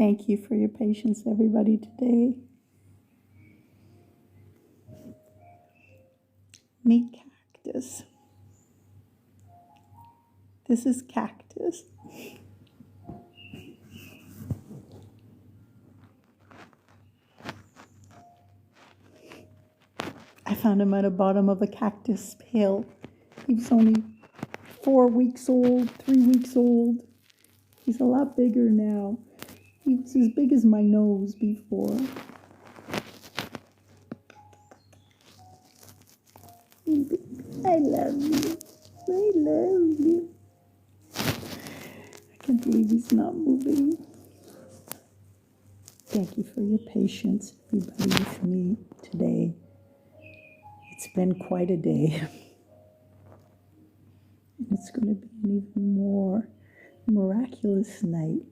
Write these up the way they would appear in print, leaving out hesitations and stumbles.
Thank you for your patience, everybody, today. Meet Cactus. This is Cactus. I found him at the bottom of a cactus pail. He was only 4 weeks old, 3 weeks old. He's a lot bigger now. He was as big as my nose before. I love you. I love you. I can't believe he's not moving. Thank you for your patience, everybody, with me today. It's been quite a day. And it's going to be an even more miraculous night.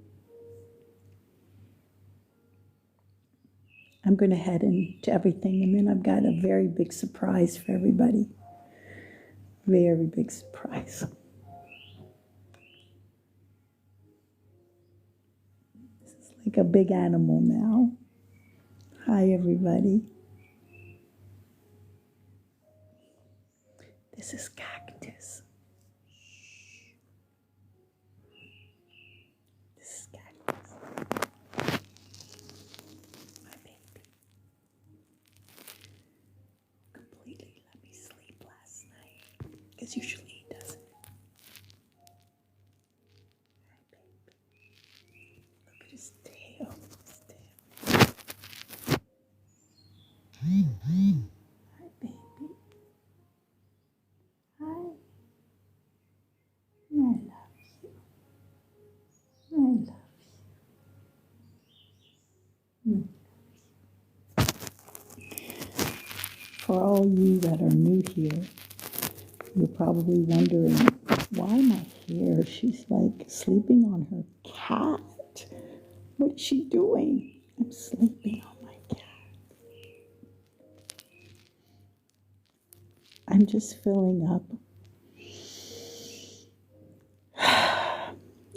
I'm going to head into everything, and then I've got a very big surprise for everybody. Very big surprise. This is like a big animal now. Hi, everybody. This is Cactus. This is Cactus. My baby. Completely let me sleep last night. Because usually he doesn't. My baby. Look at his tail. Hi, baby. Hi. I love you. I love you. For all you that are new here, you're probably wondering, why am I here? She's like sleeping on her cat. What is she doing? I'm sleeping on my cat. I'm just filling up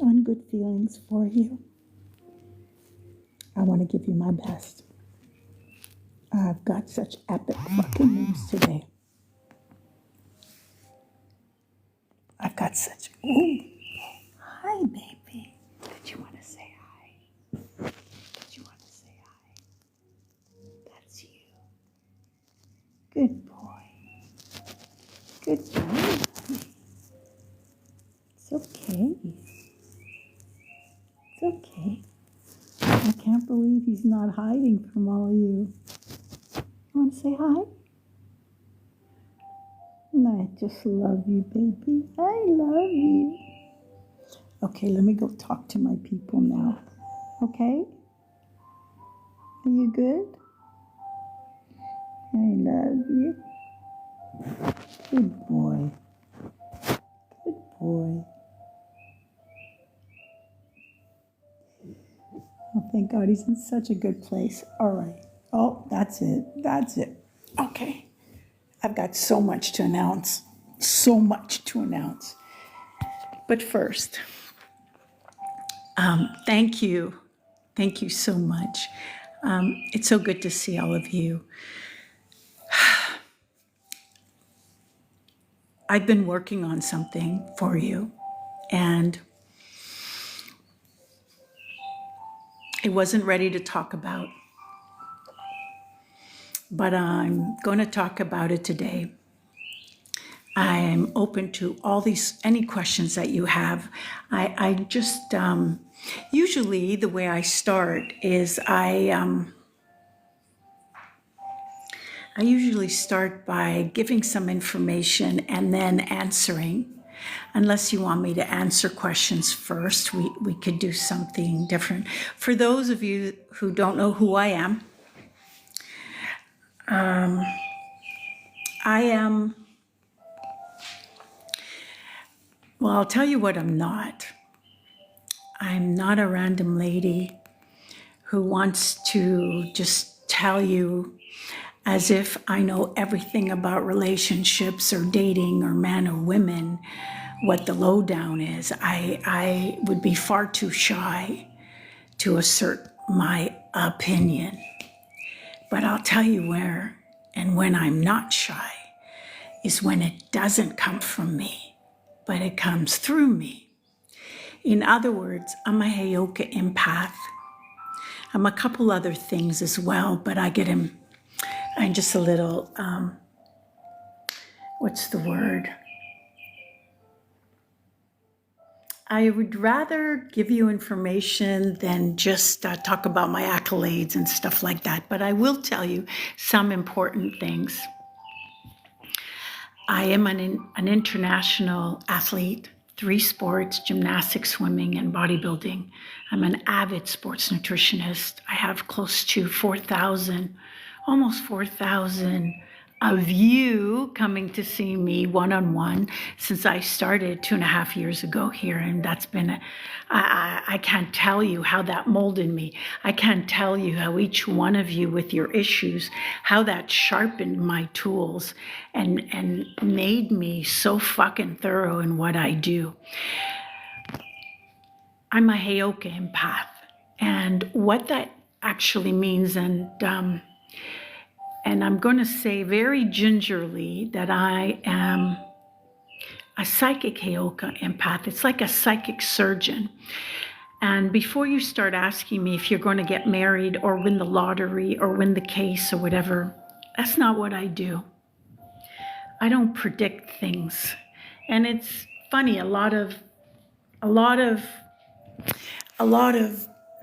on good feelings for you. I want to give you my best. I've got such epic fucking news today. I've got such... Ooh. Hi, baby. Did you want to say hi? Did you want to say hi? That's you. Good boy. Good boy. It's okay. It's okay. I can't believe he's not hiding from all of you. You want to say hi? I just love you, baby. I love you. Okay, let me go talk to my people now. Okay? Are you good? I love you. Good boy. Good boy. Oh, thank God, he's in such a good place. All right. Oh, that's it. That's it. Okay. I've got so much to announce. So much to announce. But first, thank you. Thank you so much. It's so good to see all of you. I've been working on something for you, and it wasn't ready to talk about, but I'm going to talk about it today. I'm open to any questions that you have. I just, usually the way I start is I usually start by giving some information and then answering. Unless you want me to answer questions first, we could do something different. For those of you who don't know who I am, well, I'll tell you what I'm not. I'm not a random lady who wants to just tell you as if I know everything about relationships or dating or men or women, what the lowdown is. I would be far too shy to assert my opinion. But I'll tell you where and when I'm not shy is when it doesn't come from me, but it comes through me. In other words, I'm a Heyoka empath. I'm a couple other things as well, but I'm just a little, what's the word? I would rather give you information than just talk about my accolades and stuff like that, but I will tell you some important things. I am an international athlete, 3 sports, gymnastics, swimming, and bodybuilding. I'm an avid sports nutritionist. I have close to 4,000, almost 4,000 of you coming to see me one-on-one since I started 2.5 years ago here. And that's been, I can't tell you how that molded me. I can't tell you how each one of you with your issues, how that sharpened my tools and made me so fucking thorough in what I do. I'm a Heyoka empath. And what that actually means, and I'm going to say very gingerly that I am a psychic Heyoka empath. It's like a psychic surgeon. And before you start asking me if you're going to get married or win the lottery or win the case or whatever, that's not what I do. I don't predict things. And it's funny, a lot of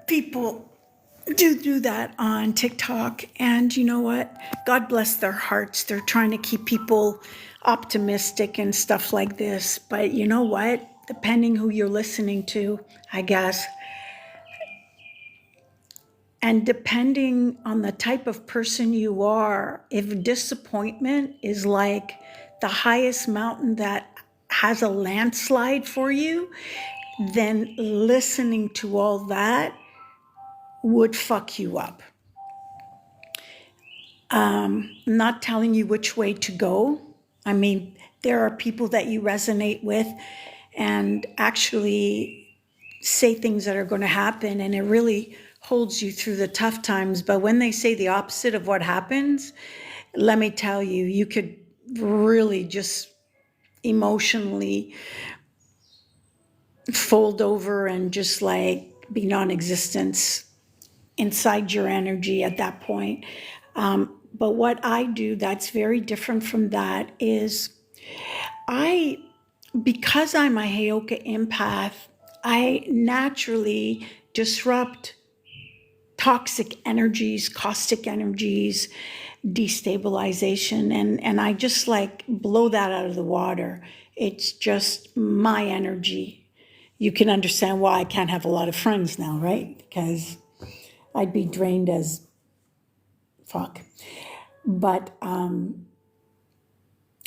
people do that on TikTok, and you know what? God bless their hearts. They're trying to keep people optimistic and stuff like this. But you know what? Depending who you're listening to, I guess, and depending on the type of person you are, if disappointment is like the highest mountain that has a landslide for you, then listening to all that would fuck you up. Not telling you which way to go. I mean, there are people that you resonate with and actually say things that are going to happen, and it really holds you through the tough times. But when they say the opposite of what happens, let me tell you, you could really just emotionally fold over and just like be non-existent inside your energy at that point. But what I do that's very different from that is because I'm a Heyoka empath, I naturally disrupt toxic energies, caustic energies, destabilization, and I just like blow that out of the water. It's just my energy. You can understand why I can't have a lot of friends now, right? Because I'd be drained as fuck. But a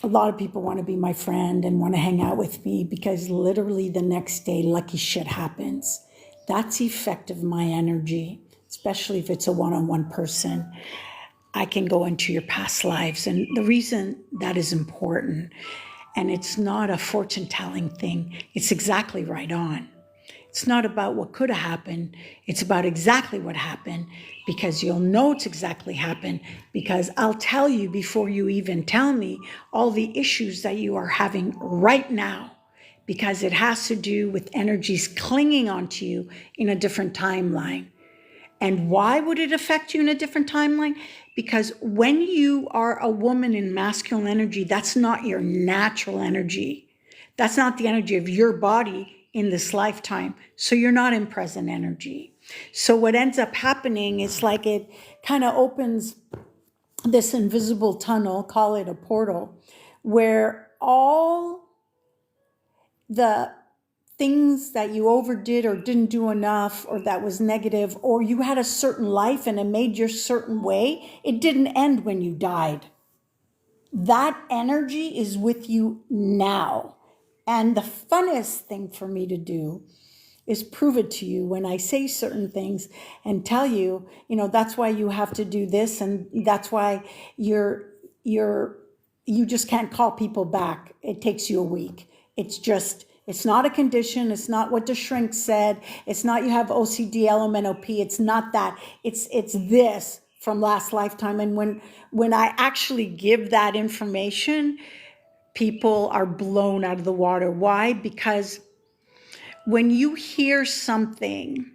lot of people want to be my friend and want to hang out with me because literally the next day, lucky shit happens. That's the effect of my energy, especially if it's a one-on-one person. I can go into your past lives. And the reason that is important, and it's not a fortune-telling thing, it's exactly right on. It's not about what could have happened. It's about exactly what happened, because you'll know it's exactly happened, because I'll tell you before you even tell me all the issues that you are having right now, because it has to do with energies clinging onto you in a different timeline. And why would it affect you in a different timeline? Because when you are a woman in masculine energy, that's not your natural energy. That's not the energy of your body in this lifetime. So you're not in present energy. So what ends up happening is like it kind of opens this invisible tunnel, call it a portal, where all the things that you overdid or didn't do enough, or that was negative, or you had a certain life and it made your certain way, it didn't end when you died. That energy is with you now. And the funnest thing for me to do is prove it to you when I say certain things and tell you, you know, that's why you have to do this, and that's why you just can't call people back. It takes you a week. It's just, It's not a condition. It's not what the shrink said. It's not you have OCD, LMNOP. It's not that. It's this from last lifetime. And when I actually give that information, people are blown out of the water. Why? Because when you hear something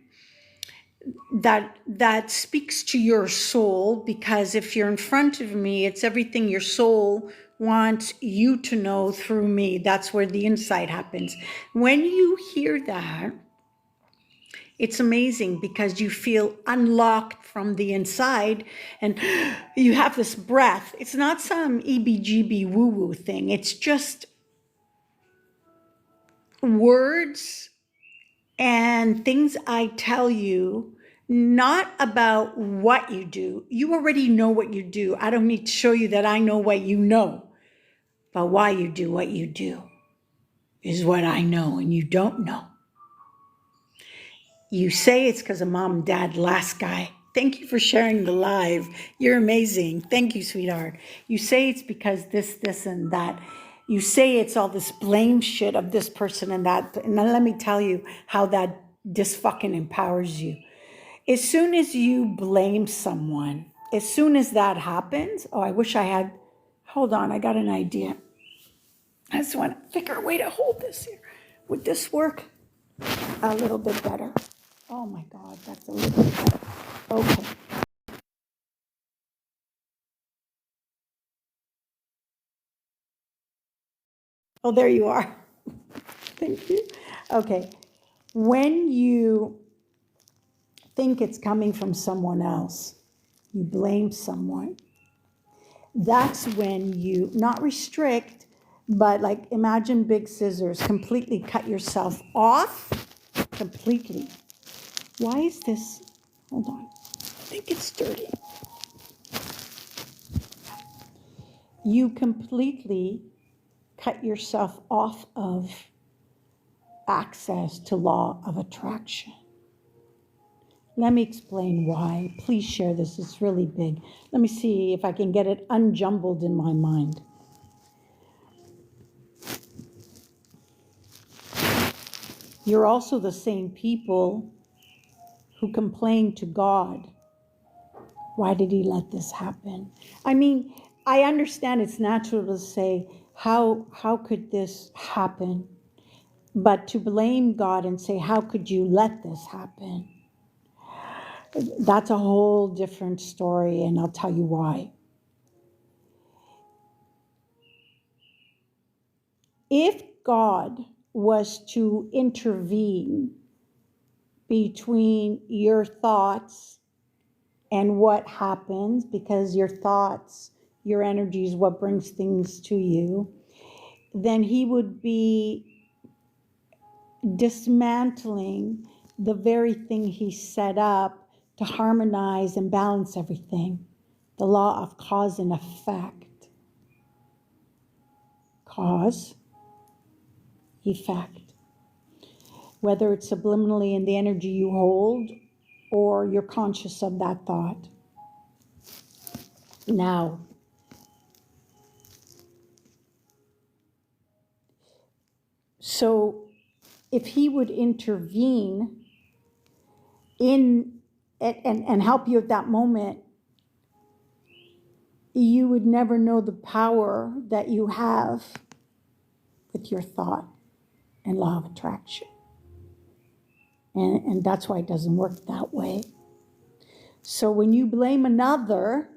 that speaks to your soul, because if you're in front of me, it's everything your soul wants you to know through me. That's where the insight happens. When you hear that, it's amazing because you feel unlocked from the inside and you have this breath. It's not some EBGB woo-woo thing. It's just words and things I tell you, not about what you do. You already know what you do. I don't need to show you that I know what you know. But why you do what you do is what I know and you don't know. You say it's because of mom and dad, last guy. Thank you for sharing the live. You're amazing. Thank you, sweetheart. You say it's because this, and that. You say it's all this blame shit of this person and that. And then let me tell you how that fucking empowers you. As soon as you blame someone, as soon as that happens, oh, I wish I had, hold on, I got an idea. I just want to figure a way to hold this here. Would this work a little bit better? Oh my God, that's a little bit better. Okay. Oh, there you are. Thank you. Okay. When you think it's coming from someone else, you blame someone, that's when you not restrict, but like imagine big scissors, completely cut yourself off, completely. Why is this? Hold on. I think it's dirty. You completely cut yourself off of access to law of attraction. Let me explain why. Please share this. It's really big. Let me see if I can get it unjumbled in my mind. You're also the same people who complain to God. Why did he let this happen? I mean, I understand it's natural to say, how could this happen? But to blame God and say, how could you let this happen? That's a whole different story, and I'll tell you why. If God was to intervene between your thoughts and what happens, because your thoughts, your energy is what brings things to you, then he would be dismantling the very thing he set up to harmonize and balance everything. The law of cause and effect. Cause, effect. Whether it's subliminally in the energy you hold or you're conscious of that thought. Now, so if he would intervene in and help you at that moment, you would never know the power that you have with your thought and law of attraction. And that's why it doesn't work that way. So when you blame another,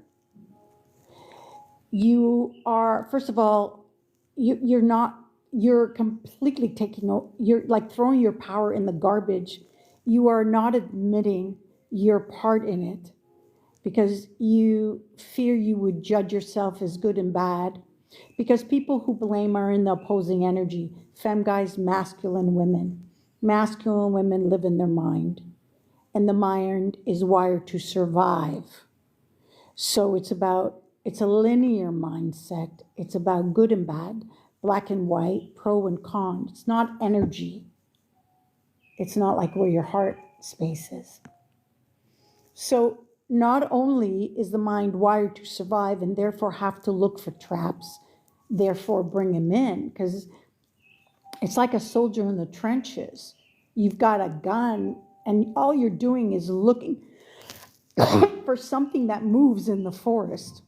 you are, first of all, you're completely you're like throwing your power in the garbage. You are not admitting your part in it because you fear you would judge yourself as good and bad. Because people who blame are in the opposing energy. Femme guys, masculine women. Masculine women live in their mind. And the mind is wired to survive. So it's a linear mindset. It's about good and bad, black and white, pro and con. It's not energy. It's not like where your heart space is. So not only is the mind wired to survive and therefore have to look for traps, therefore bring them in, because It's like a soldier in the trenches. You've got a gun, and all you're doing is looking for something that moves in the forest.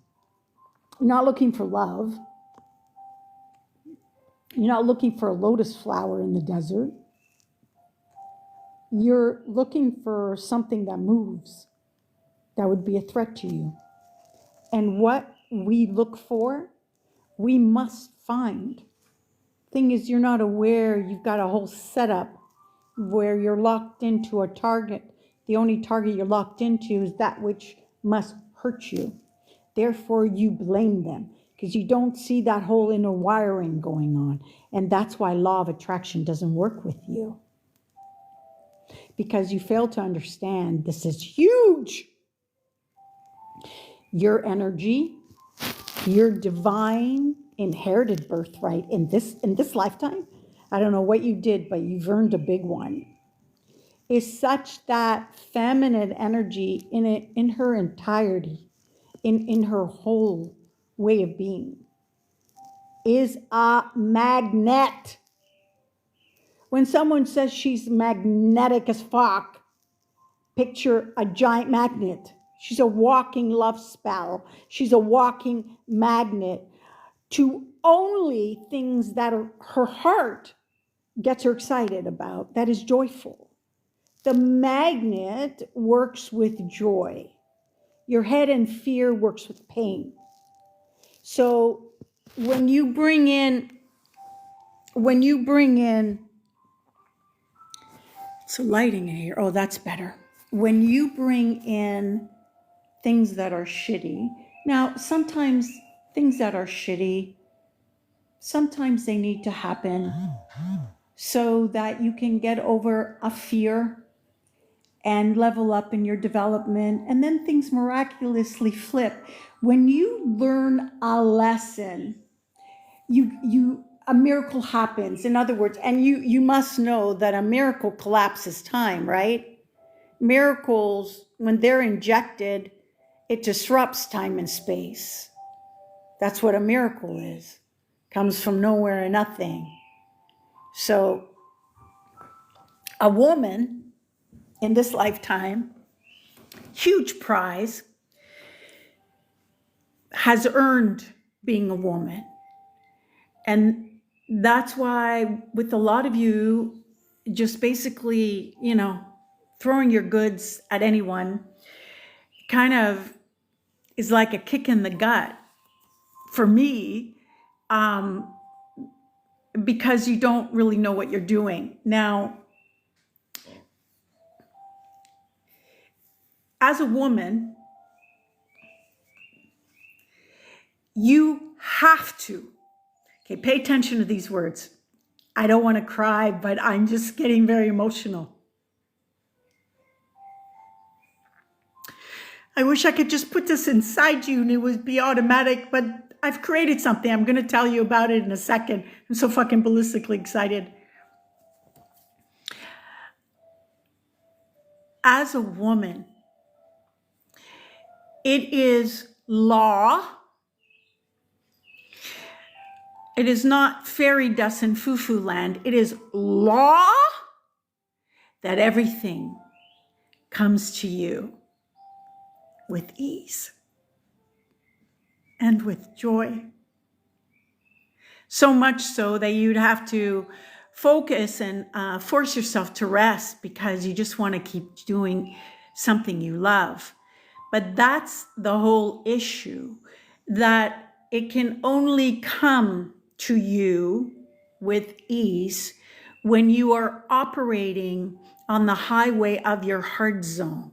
You're not looking for love. You're not looking for a lotus flower in the desert. You're looking for something that moves, that would be a threat to you. And what we look for, we must find. Thing is, you're not aware, you've got a whole setup where you're locked into a target. The only target you're locked into is that which must hurt you. Therefore, you blame them because you don't see that whole inner wiring going on. And that's why law of attraction doesn't work with you. Because you fail to understand this is huge. Your energy, your divine inherited birthright in this lifetime, I don't know what you did, but you've earned a big one, is such that feminine energy in her entirety, in her whole way of being, is a magnet. When someone says she's magnetic as fuck, picture a giant magnet. She's a walking love spell. She's a walking magnet to only things that her heart gets her excited about, that is joyful. The magnet works with joy. Your head and fear works with pain. So when you bring in, so lighting here, oh, that's better. When you bring in things that are shitty, now sometimes things that are shitty, sometimes they need to happen so that you can get over a fear and level up in your development, and then things miraculously flip. When you learn a lesson, a miracle happens. In other words, and you must know that a miracle collapses time, right? Miracles, when they're injected, it disrupts time and space. That's what a miracle is. Comes from nowhere and nothing. So a woman in this lifetime, huge prize, has earned being a woman. And that's why with a lot of you, just basically, throwing your goods at anyone kind of is like a kick in the gut for me, because you don't really know what you're doing. Now, as a woman, you have to, pay attention to these words. I don't want to cry, but I'm just getting very emotional. I wish I could just put this inside you and it would be automatic, but I've created something. I'm going to tell you about it in a second. I'm so fucking ballistically excited. As a woman, it is law. It is not fairy dust and foo-foo land. It is law that everything comes to you with ease and with joy. So much so that you'd have to focus and force yourself to rest because you just want to keep doing something you love. But that's the whole issue, that it can only come to you with ease when you are operating on the highway of your heart zone.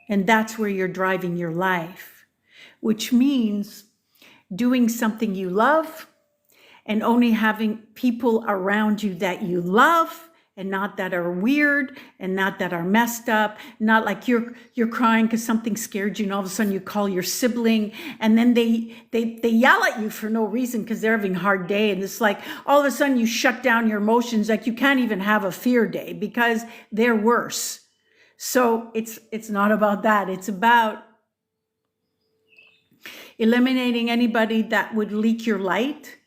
And that's where you're driving your life, which means doing something you love and only having people around you that you love and not that are weird and not that are messed up, not like you're crying because something scared you and all of a sudden you call your sibling and then they yell at you for no reason because they're having a hard day, and it's like all of a sudden you shut down your emotions, like you can't even have a fear day because they're worse. So it's not about that. It's about eliminating anybody that would leak your light,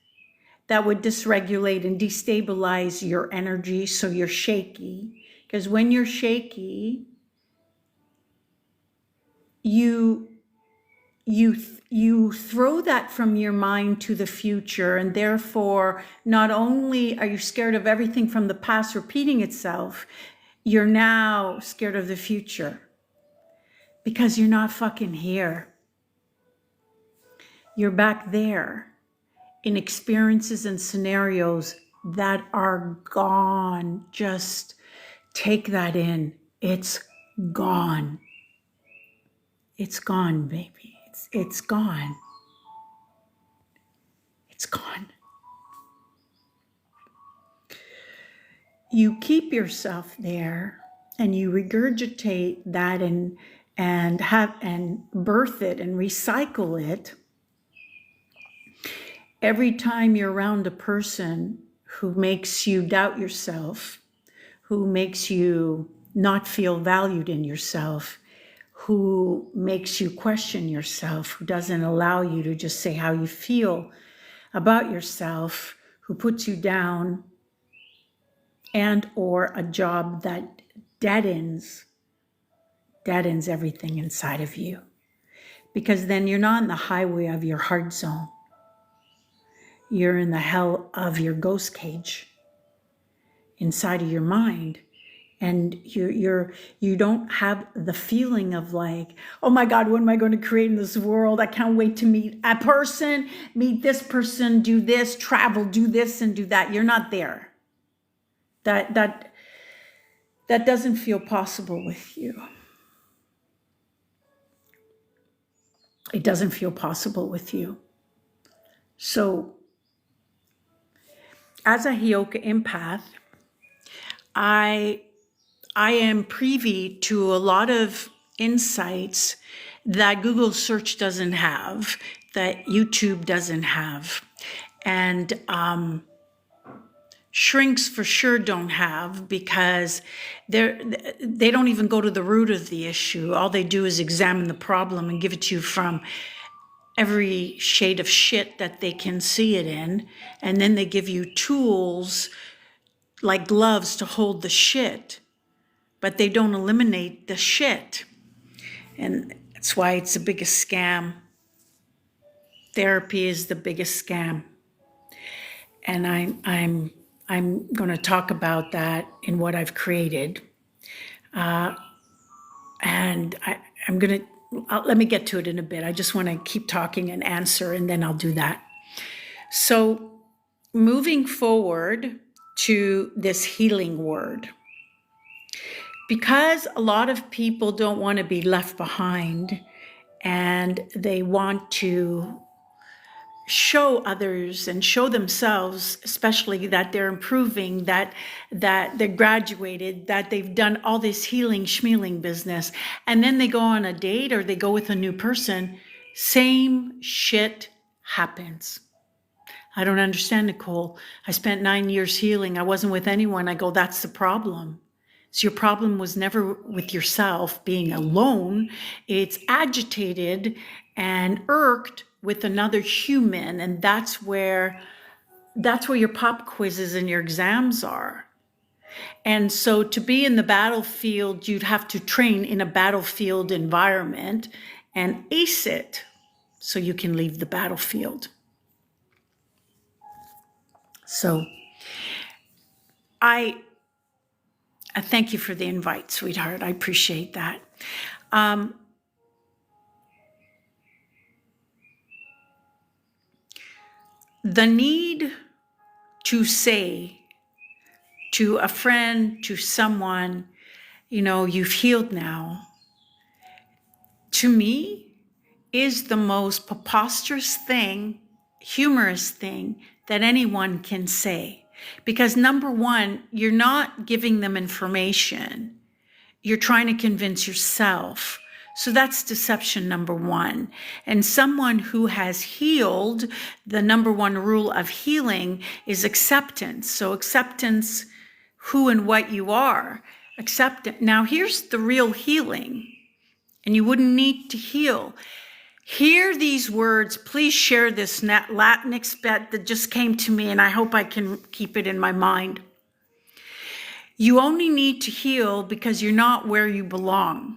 that would dysregulate and destabilize your energy so you're shaky. Because when you're shaky, you throw that from your mind to the future, and therefore not only are you scared of everything from the past repeating itself, you're now scared of the future because you're not fucking here. You're back there in experiences and scenarios that are gone. Just take that in. It's gone. It's gone, baby. It's gone. It's gone. You keep yourself there and you regurgitate that and birth it and recycle it every time you're around a person who makes you doubt yourself, who makes you not feel valued in yourself, who makes you question yourself, who doesn't allow you to just say how you feel about yourself, who puts you down, and or a job that deadens everything inside of you. Because then you're not in the highway of your heart zone. You're in the hell of your ghost cage inside of your mind. And you don't have the feeling of like, oh my God, what am I going to create in this world? I can't wait to meet a person, meet this person, do this, travel, do this and do that. You're not there. That doesn't feel possible with you. It doesn't feel possible with you. So as a Heyoka empath, I am privy to a lot of insights that Google search doesn't have, that YouTube doesn't have, and shrinks for sure don't have, because they don't even go to the root of the issue. All they do is examine the problem and give it to you from every shade of shit that they can see it in, and then they give you tools like gloves to hold the shit, but they don't eliminate the shit. And that's why it's the biggest scam. Therapy is the biggest scam. And I'm going to talk about that in what I've created. And I'm going to, let me get to it in a bit. I just want to keep talking and answer, and then I'll do that. So moving forward to this healing word, because a lot of people don't want to be left behind and they want to show others and show themselves, especially that they're improving, that they're graduated, that they've done all this healing schmealing business, and then they go on a date or they go with a new person, same shit happens. I don't understand, Nicole. I spent 9 years healing. I wasn't with anyone. I go, that's the problem. So your problem was never with yourself being alone. It's agitated and irked with another human. And that's where your pop quizzes and your exams are. And so to be in the battlefield, you'd have to train in a battlefield environment and ace it so you can leave the battlefield. So I thank you for the invite, sweetheart. I appreciate that. The need to say to a friend, to someone, you've healed now, to me is the most preposterous thing, humorous thing that anyone can say. Because number one, you're not giving them information. You're trying to convince yourself. So that's deception number one. And someone who has healed, the number one rule of healing is acceptance. So acceptance, who and what you are. Accept it. Now here's the real healing. And you wouldn't need to heal. Hear these words. Please share this Latinx bet that just came to me, and I hope I can keep it in my mind. You only need to heal because you're not where you belong.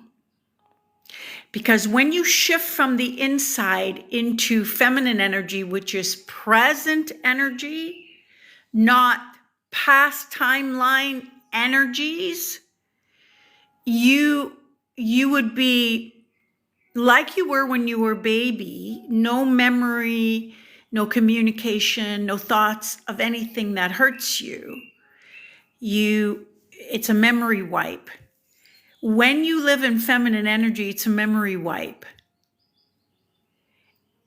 Because when you shift from the inside into feminine energy, which is present energy, not past timeline energies, you would be like you were when you were a baby, no memory, no communication, no thoughts of anything that hurts you. It's a memory wipe. When you live in feminine energy, it's a memory wipe.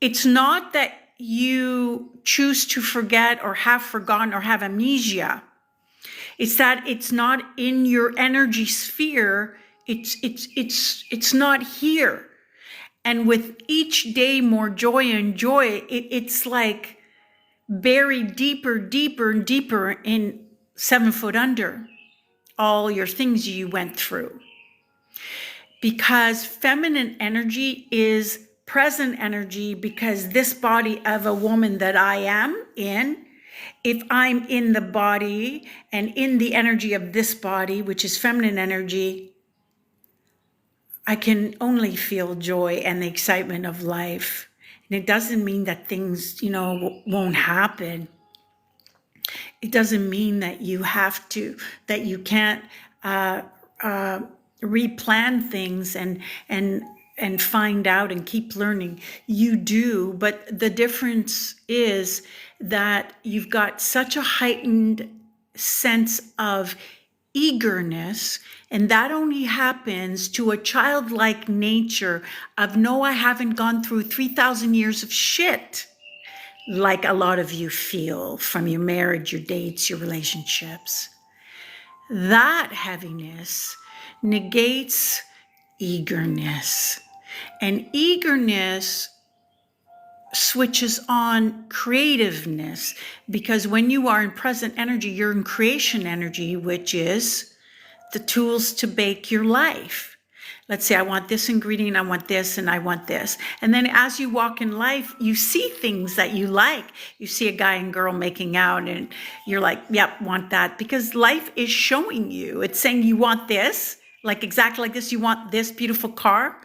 It's not that you choose to forget or have forgotten or have amnesia. It's that it's not in your energy sphere. It's not here. And with each day more joy and joy, it's like buried deeper, deeper, and deeper in 7 foot under all your things you went through. Because feminine energy is present energy, because this body of a woman that I am in, if I'm in the body and in the energy of this body, which is feminine energy, I can only feel joy and the excitement of life. And it doesn't mean that things, won't happen. It doesn't mean that you have to, that you can't replan things and find out and keep learning. You do, but the difference is that you've got such a heightened sense of eagerness, and that only happens to a childlike nature of, no, I haven't gone through 3,000 years of shit like a lot of you feel from your marriage, your dates, your relationships. That heaviness negates eagerness, and eagerness switches on creativeness, because when you are in present energy, you're in creation energy, which is the tools to bake your life. Let's say I want this ingredient, I want this, and I want this. And then as you walk in life, you see things that you like. You see a guy and girl making out and you're like, yep, want that. Because life is showing you. It's saying you want this, like exactly like this. You want this beautiful car.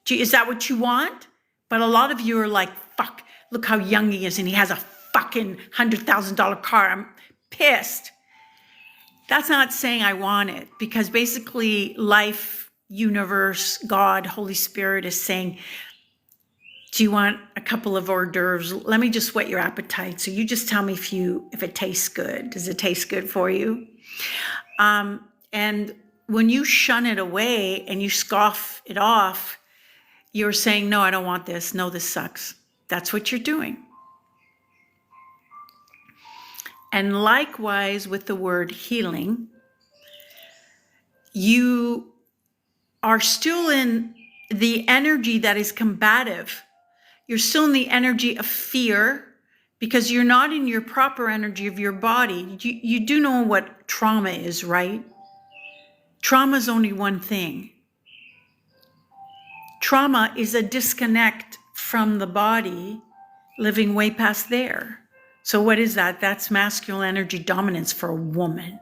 Is that what you want? But a lot of you are like, fuck, look how young he is and he has a fucking $100,000 car. I'm pissed. That's not saying I want it, because basically life, universe, God, Holy Spirit is saying, do you want a couple of hors d'oeuvres? Let me just whet your appetite. So you just tell me if it tastes good. Does it taste good for you? And when you shun it away and you scoff it off, you're saying, no, I don't want this. No, this sucks. That's what you're doing. And likewise with the word healing, you are still in the energy that is combative. You're still in the energy of fear, because you're not in your proper energy of your body. You do know what trauma is, right? Trauma is only one thing. Trauma is a disconnect from the body, living way past there. So what is that? That's masculine energy dominance for a woman,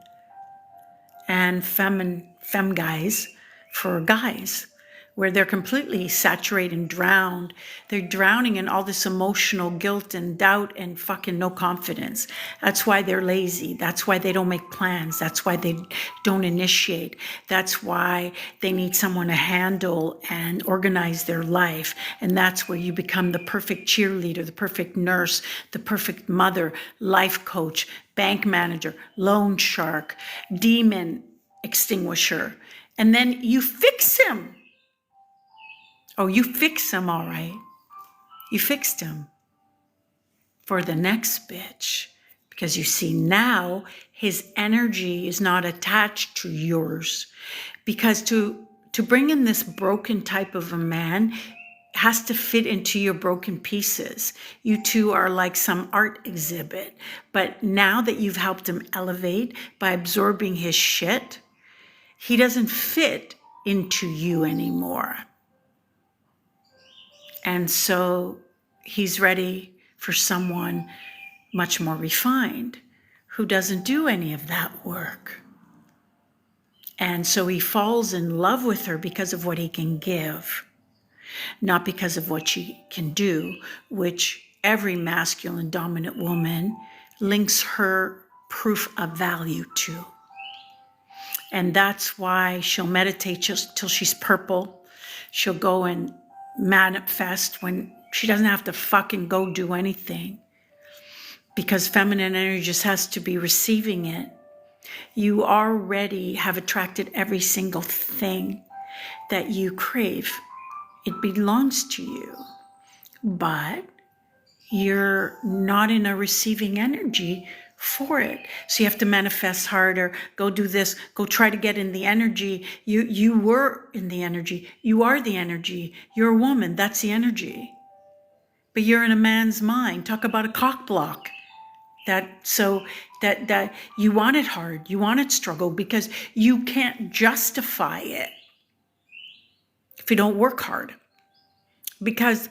and fem guys for guys, where they're completely saturated and drowned. They're drowning in all this emotional guilt and doubt and fucking no confidence. That's why they're lazy. That's why they don't make plans. That's why they don't initiate. That's why they need someone to handle and organize their life. And that's where you become the perfect cheerleader, the perfect nurse, the perfect mother, life coach, bank manager, loan shark, demon extinguisher. And then you fix him. Oh, you fix him, all right. You fixed him for the next bitch. Because you see, now his energy is not attached to yours. Because to bring in this broken type of a man has to fit into your broken pieces. You two are like some art exhibit. But now that you've helped him elevate by absorbing his shit, he doesn't fit into you anymore. And so he's ready for someone much more refined who doesn't do any of that work. And so he falls in love with her because of what he can give, not because of what she can do, which every masculine dominant woman links her proof of value to. And that's why she'll meditate just till she's purple. She'll go and manifest when she doesn't have to fucking go do anything, because feminine energy just has to be receiving it. You already have attracted every single thing that you crave. It belongs to you, but you're not in a receiving energy for it. So you have to manifest harder, go do this, go try to get in the energy. You were in the energy. You are the energy. You're a woman. That's the energy. But you're in a man's mind. Talk about a cock block. That you want it hard. You want it struggle because you can't justify it if you don't work hard. Because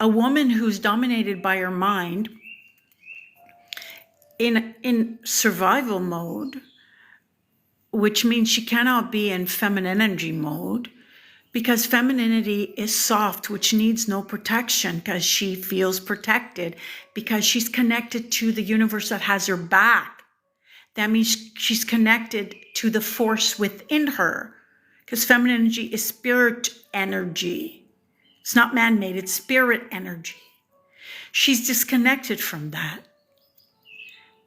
a woman who's dominated by her mind in survival mode, which means she cannot be in feminine energy mode, because femininity is soft, which needs no protection because she feels protected, because she's connected to the universe that has her back. That means she's connected to the force within her, because feminine energy is spirit energy. It's not man-made, it's spirit energy. She's disconnected from that.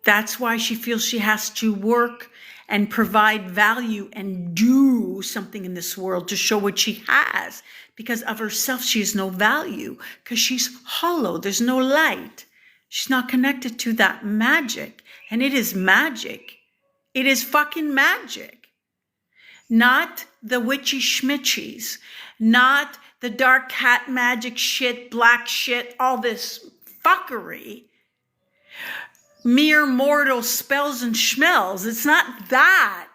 That's why she feels she has to work and provide value and do something in this world to show what she has. Because of herself, she has no value, because she's hollow. There's no light. She's not connected to that magic. And it is magic. It is fucking magic. Not the witchy schmitchies, not the dark cat magic shit, black shit, all this fuckery. Mere mortal spells and schmells. It's not that.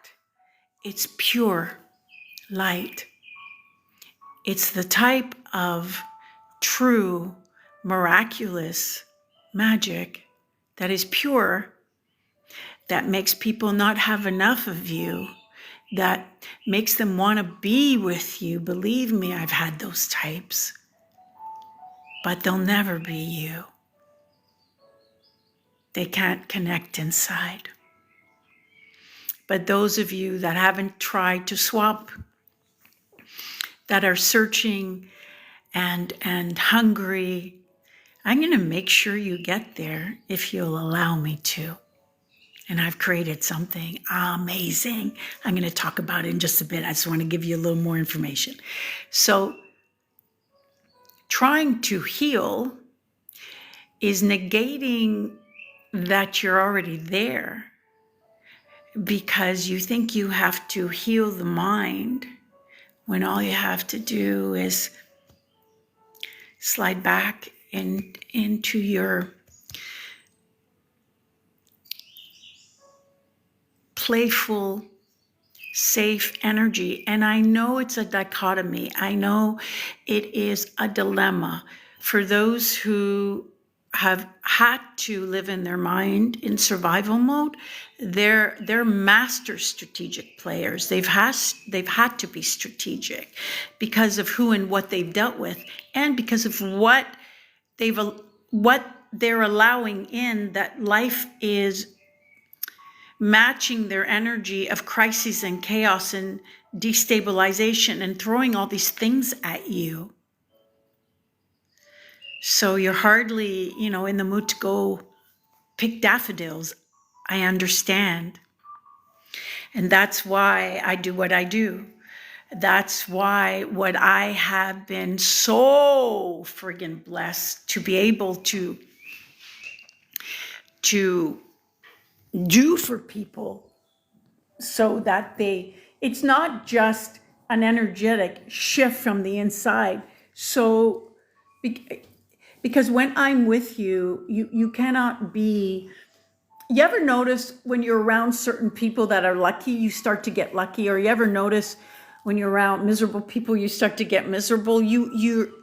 It's pure light. It's the type of true, miraculous magic that is pure, that makes people not have enough of you, that makes them want to be with you. Believe me, I've had those types. But they'll never be you. They can't connect inside. But those of you that haven't tried to swap, that are searching and hungry, I'm going to make sure you get there if you'll allow me to. And I've created something amazing. I'm going to talk about it in just a bit. I just want to give you a little more information. So, trying to heal is negating that you're already there, because you think you have to heal the mind when all you have to do is slide back into your playful, safe energy. And I know it's a dichotomy. I know it is a dilemma for those who have had to live in their mind in survival mode. They're master strategic players. They've had to be strategic because of who and what they've dealt with, and because of what they're allowing in, that life is matching their energy of crises and chaos and destabilization and throwing all these things at you. So you're hardly, in the mood to go pick daffodils. I understand. And that's why I do what I do. That's why what I have been so friggin' blessed to be able to do for people, so that it's not just an energetic shift from the inside. So, because when I'm with you, you cannot be. You ever notice when you're around certain people that are lucky, you start to get lucky? Or you ever notice when you're around miserable people, you start to get miserable.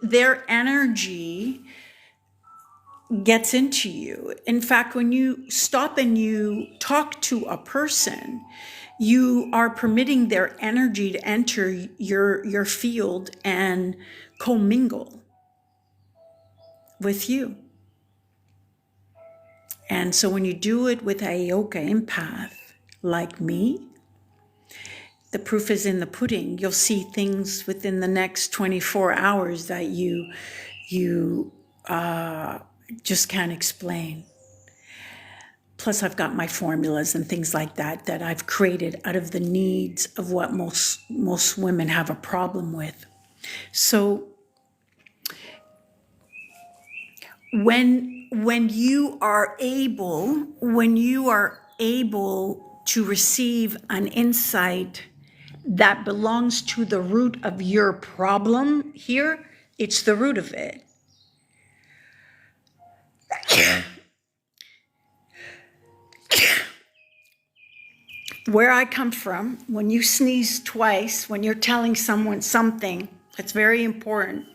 Their energy gets into you. In fact, when you stop and you talk to a person, you are permitting their energy to enter your field and commingle with you. And so when you do it with a yoga empath like me, the proof is in the pudding. You'll see things within the next 24 hours that you just can't explain. Plus, I've got my formulas and things like that that I've created out of the needs of what most women have a problem with. So when you are able to receive an insight that belongs to the root of your problem here, it's the root of it. Where I come from, when you sneeze twice, when you're telling someone something that's very important,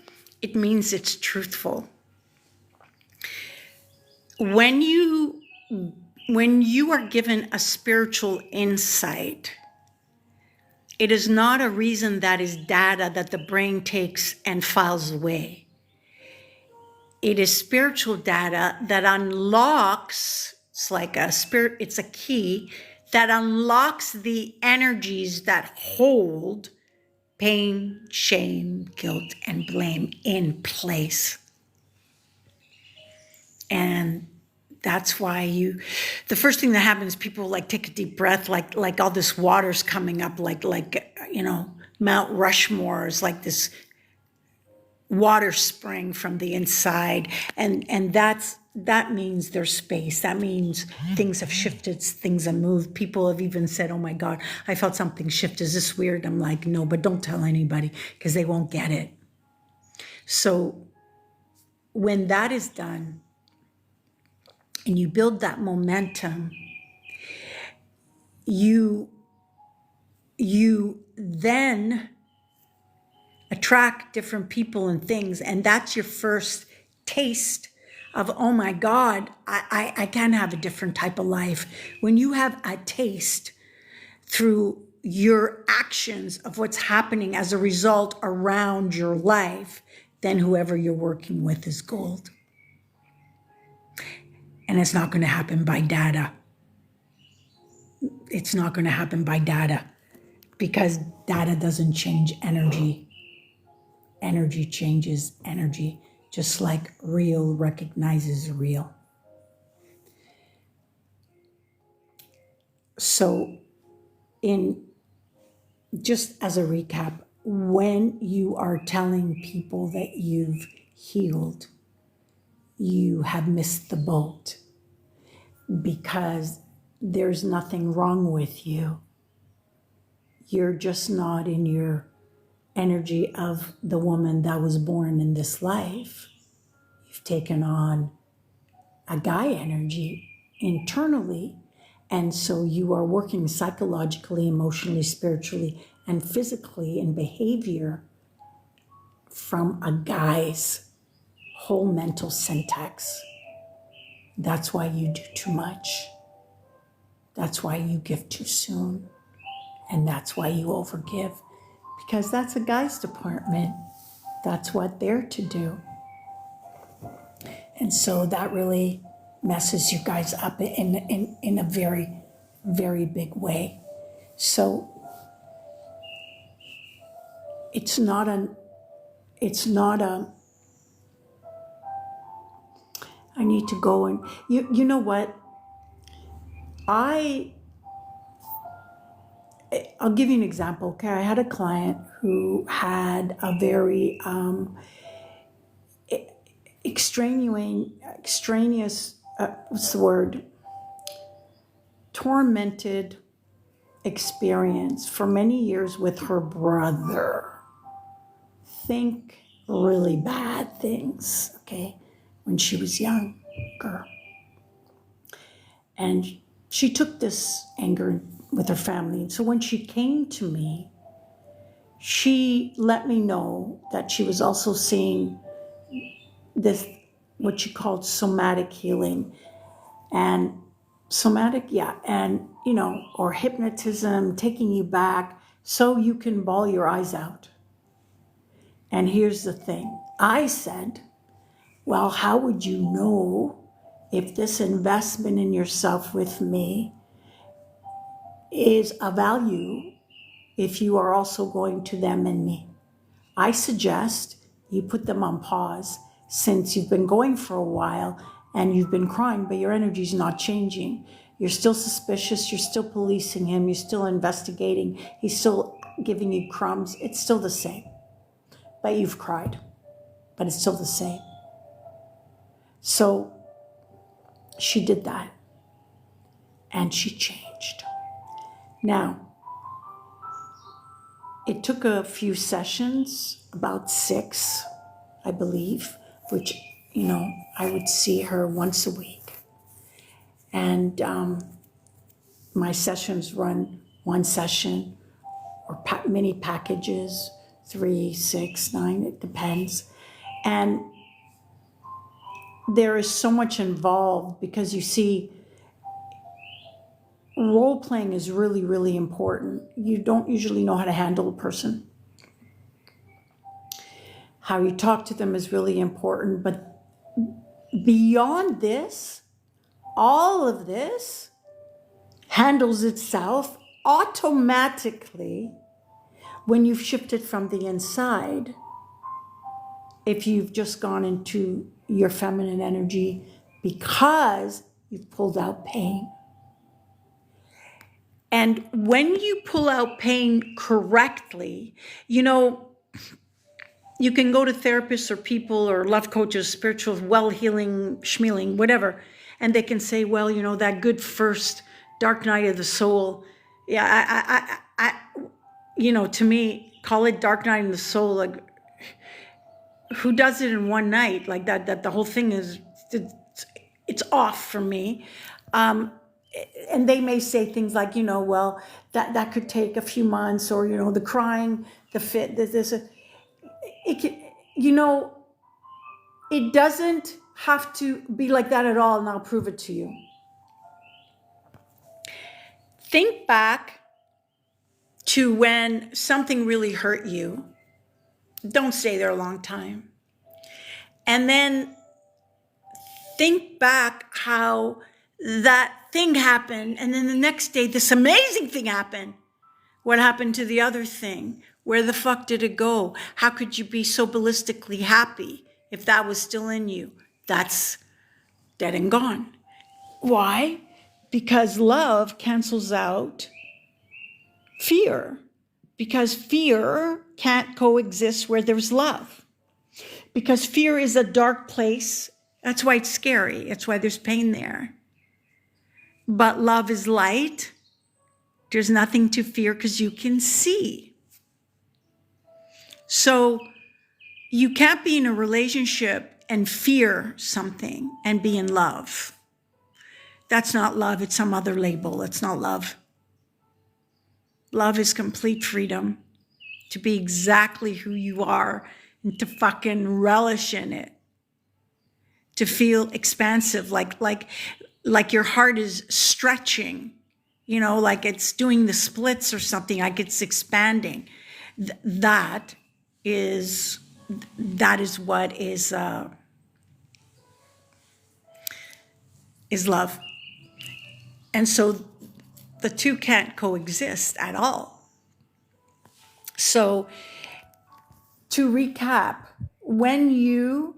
it means it's truthful. When you are given a spiritual insight, it is not a reason that is data that the brain takes and files away. It is spiritual data that unlocks, it's a key that unlocks the energies that hold pain, shame, guilt, and blame in place. And that's why the first thing that happens, people take a deep breath, like all this water's coming up, Mount Rushmore is like this water spring from the inside. And that means there's space. That means things have shifted, things have moved. People have even said, oh my God, I felt something shift. Is this weird? I'm like, no, but don't tell anybody because they won't get it. So when that is done, and you build that momentum, you then attract different people and things, and that's your first taste of, oh my God, I can have a different type of life. When you have a taste through your actions of what's happening as a result around your life, then whoever you're working with is gold. And it's not going to happen by data. It's not going to happen by data because data doesn't change energy. Energy changes energy, just like real recognizes real. So just as a recap, when you are telling people that you've healed, you have missed the boat because there's nothing wrong with you. You're just not in your energy of the woman that was born in this life. You've taken on a guy energy internally, and so you are working psychologically, emotionally, spiritually, and physically in behavior from a guy's whole mental syntax. That's why you do too much. That's why you give too soon. And that's why you overgive. Because that's a guy's department. That's what they're to do. And so that really messes you guys up in a very, very big way. So it's not a, I need to go and, you know what? I'll give you an example. Okay, I had a client who had a very extraneous, tormented experience for many years with her brother. Think really bad things, okay, when she was younger. And she took this anger with her family. And so when she came to me, she let me know that she was also seeing this, what she called somatic healing. And somatic, yeah, and or hypnotism, taking you back so you can bawl your eyes out. And here's the thing. I said, well, how would you know if this investment in yourself with me is a value if you are also going to them and me? I suggest you put them on pause since you've been going for a while and you've been crying, but your energy's not changing. You're still suspicious. You're still policing him. You're still investigating. He's still giving you crumbs. It's still the same. But you've cried, but it's still the same. So she did that and she changed. Now, it took a few sessions, about 6, I believe, which, I would see her once a week. And my sessions run one session or mini packages, 3, 6, 9, it depends. And there is so much involved because you see, role playing is really, really important. You don't usually know how to handle a person. How you talk to them is really important. But beyond this, all of this handles itself automatically when you've shifted from the inside. If you've just gone into your feminine energy because you've pulled out pain. And when you pull out pain correctly, you can go to therapists or people or love coaches, spiritual, well-healing, schmealing, whatever, and they can say, well, that good first dark night of the soul. Yeah, to me, call it dark night in the soul. Like, who does it in one night like that? That the whole thing is, it's off for me. And they may say things like, well, that could take a few months, or, the crying, the fit, this, it can, it doesn't have to be like that at all, and I'll prove it to you. Think back to when something really hurt you. Don't stay there a long time. And then think back how that thing happened, and then the next day, this amazing thing happened. What happened to the other thing? Where the fuck did it go? How could you be so ballistically happy if that was still in you? That's dead and gone. Why? Because love cancels out fear. Because fear can't coexist where there's love. Because fear is a dark place. That's why it's scary. That's why there's pain there. But love is light. There's nothing to fear because you can see. So you can't be in a relationship and fear something and be in love. That's not love. It's some other label. It's not love. Love is complete freedom to be exactly who you are and to fucking relish in it. To feel expansive, like your heart is stretching, like it's doing the splits or something, like it's expanding. That is what is love. And so the two can't coexist at all. So to recap, when you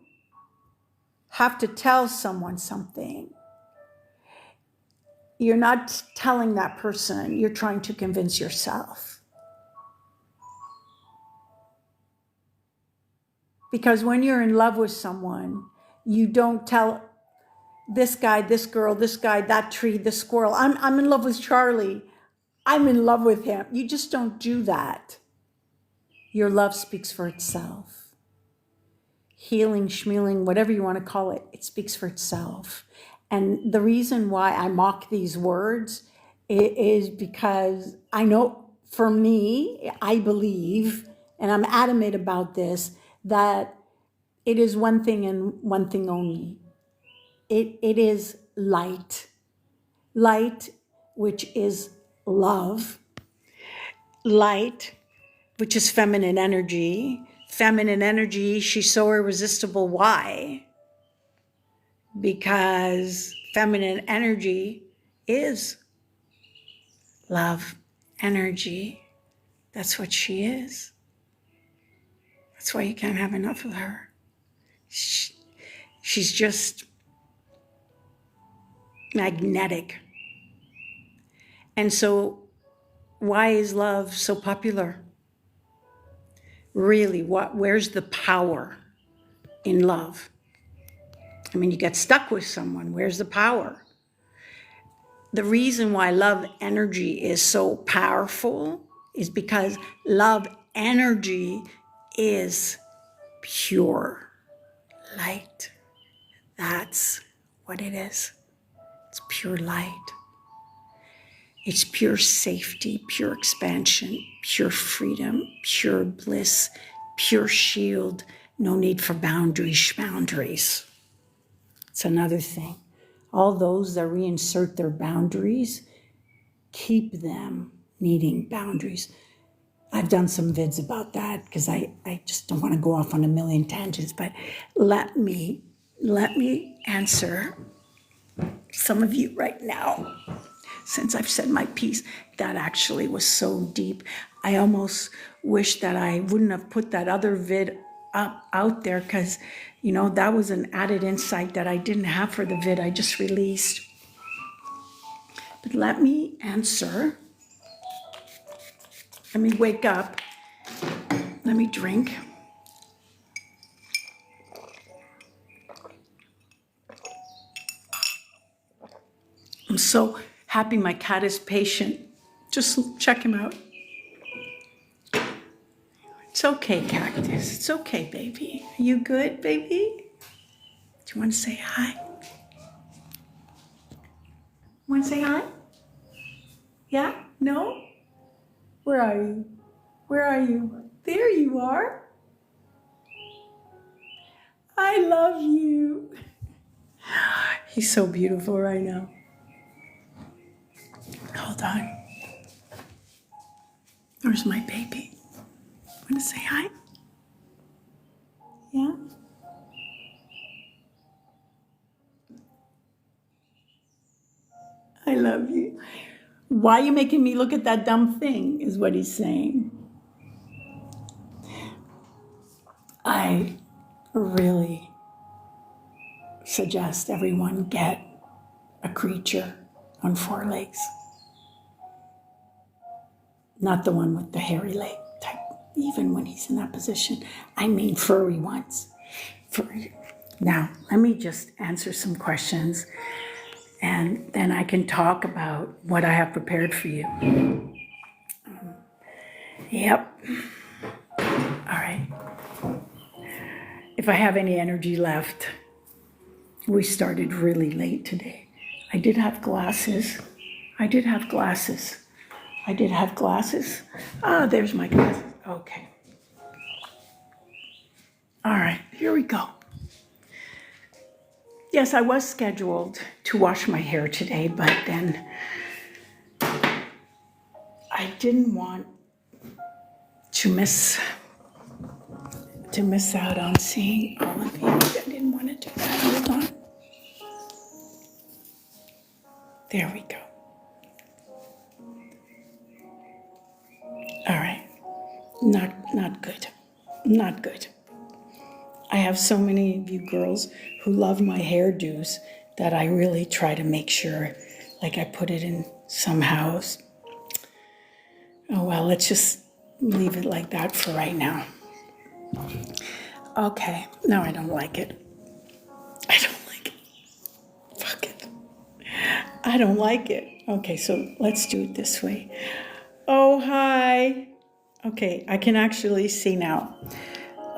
have to tell someone something, you're not telling that person, you're trying to convince yourself. Because when you're in love with someone, you don't tell this guy, this girl, this guy, that tree, this squirrel, I'm in love with Charlie. I'm in love with him. You just don't do that. Your love speaks for itself. Healing, schmealing, whatever you want to call it, it speaks for itself. And the reason why I mock these words is because I know for me, I believe, and I'm adamant about this, that it is one thing and one thing only. It is light. Light, which is love. Light, which is feminine energy. Feminine energy, she's so irresistible. Why? Because feminine energy is love energy. That's what she is. That's why you can't have enough of her. She's just magnetic. And so, why is love so popular? Really, where's the power in love? I mean, you get stuck with someone. Where's the power? The reason why love energy is so powerful is because love energy is pure light. That's what it is. It's pure light. It's pure safety, pure expansion, pure freedom, pure bliss, pure shield. No need for boundaries. It's another thing. All those that reinsert their boundaries, keep them needing boundaries. I've done some vids about that because I just don't want to go off on a million tangents, but let me answer some of you right now. Since I've said my piece, that actually was so deep. I almost wish that I wouldn't have put that other vid out there because, that was an added insight that I didn't have for the vid I just released. But let me answer. Let me wake up. Let me drink. I'm so happy my cat is patient. Just check him out. It's okay, Cactus. It's okay, baby. Are you good, baby? Do you want to say hi? Want to say hi? Yeah? No? Where are you? Where are you? There you are. I love you. He's so beautiful right now. Hold on. Where's my baby? Want to say hi? Yeah? I love you. Why are you making me look at that dumb thing, is what he's saying. I really suggest everyone get a creature on 4 legs. Not the one with the hairy leg type, even when he's in that position. I mean furry ones. Furry. Now, let me just answer some questions and then I can talk about what I have prepared for you. Yep. All right. If I have any energy left, we started really late today. I did have glasses. Ah, there's my glasses. Okay. All right, here we go. Yes, I was scheduled to wash my hair today, but then I didn't want to miss out on seeing all of you. I didn't want to do that. Hold on. There we go. All right. Not good. Not good. I have so many of you girls who love my hairdos that I really try to make sure, like I put it in some house. Oh well, let's just leave it like that for right now. Okay, no, I don't like it. I don't like it. Fuck it. I don't like it. Okay, so let's do it this way. Oh, hi. Okay, I can actually see now.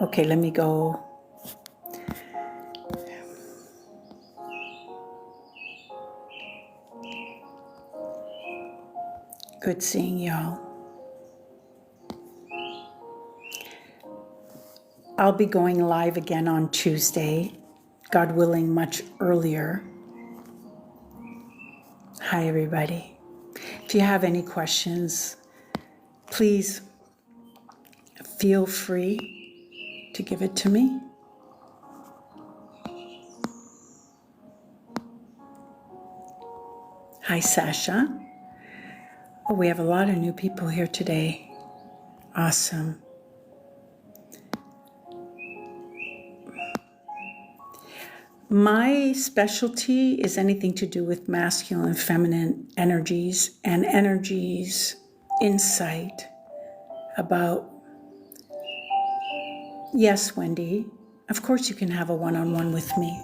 Okay, let me go. Good seeing y'all. I'll be going live again on Tuesday, God willing, much earlier. Hi, everybody. If you have any questions, please feel free to give it to me. Hi, Sasha. Oh, we have a lot of new people here today. Awesome. My specialty is anything to do with masculine and feminine energies and energies insight about, yes, Wendy, of course you can have a one-on-one with me.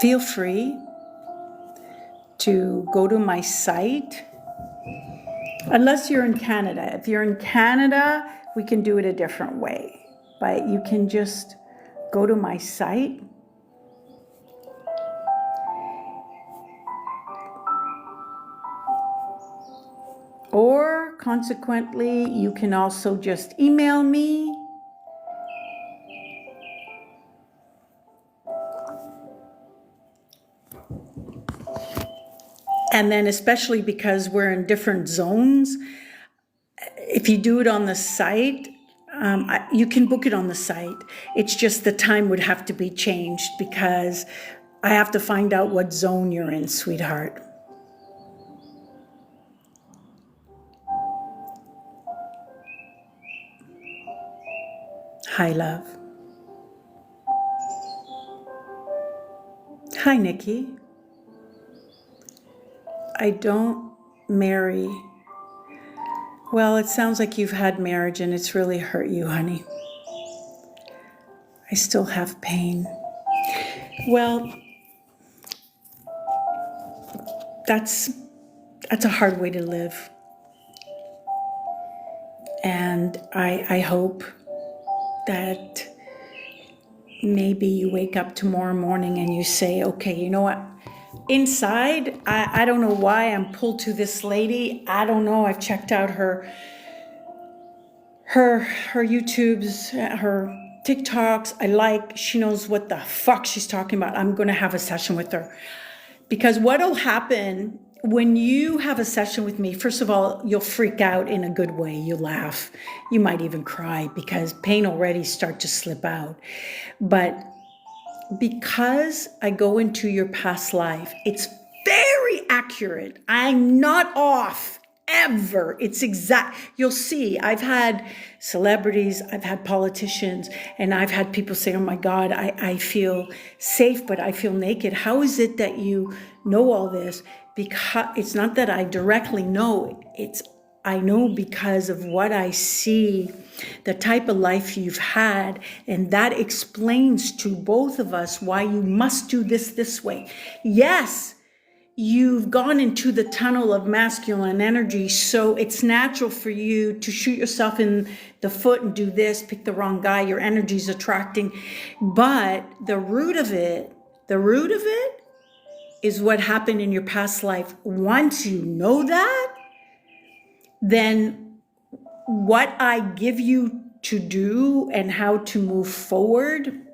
Feel free to go to my site, unless you're in Canada. If you're in Canada, we can do it a different way, but you can just go to my site. Or consequently, you can also just email me. And then especially because we're in different zones, if you do it on the site, you can book it on the site. It's just the time would have to be changed because I have to find out what zone you're in, sweetheart. Hi, love. Hi, Nikki. I don't marry. Well, it sounds like you've had marriage and it's really hurt you, honey. I still have pain. Well, that's a hard way to live. And I hope that maybe you wake up tomorrow morning and you say, okay, you know what? Inside, I don't know why I'm pulled to this lady. I don't know. I've checked out her YouTubes, her TikToks. She knows what the fuck she's talking about. I'm going to have a session with her. Because what'll happen when you have a session with me, first of all, you'll freak out in a good way. You'll laugh. You might even cry because pain already start to slip out. But because I go into your past life, it's very accurate. I'm not off ever. It's exact. You'll see, I've had celebrities, I've had politicians, and I've had people say, oh my God, I feel safe, but I feel naked. How is it that you know all this? Because it's not that I directly know, I know because of what I see, the type of life you've had, and that explains to both of us why you must do this way. Yes, you've gone into the tunnel of masculine energy, so it's natural for you to shoot yourself in the foot and do this, pick the wrong guy, your energy's attracting. But the root of it is what happened in your past life. Once you know that, then what I give you to do and how to move forward,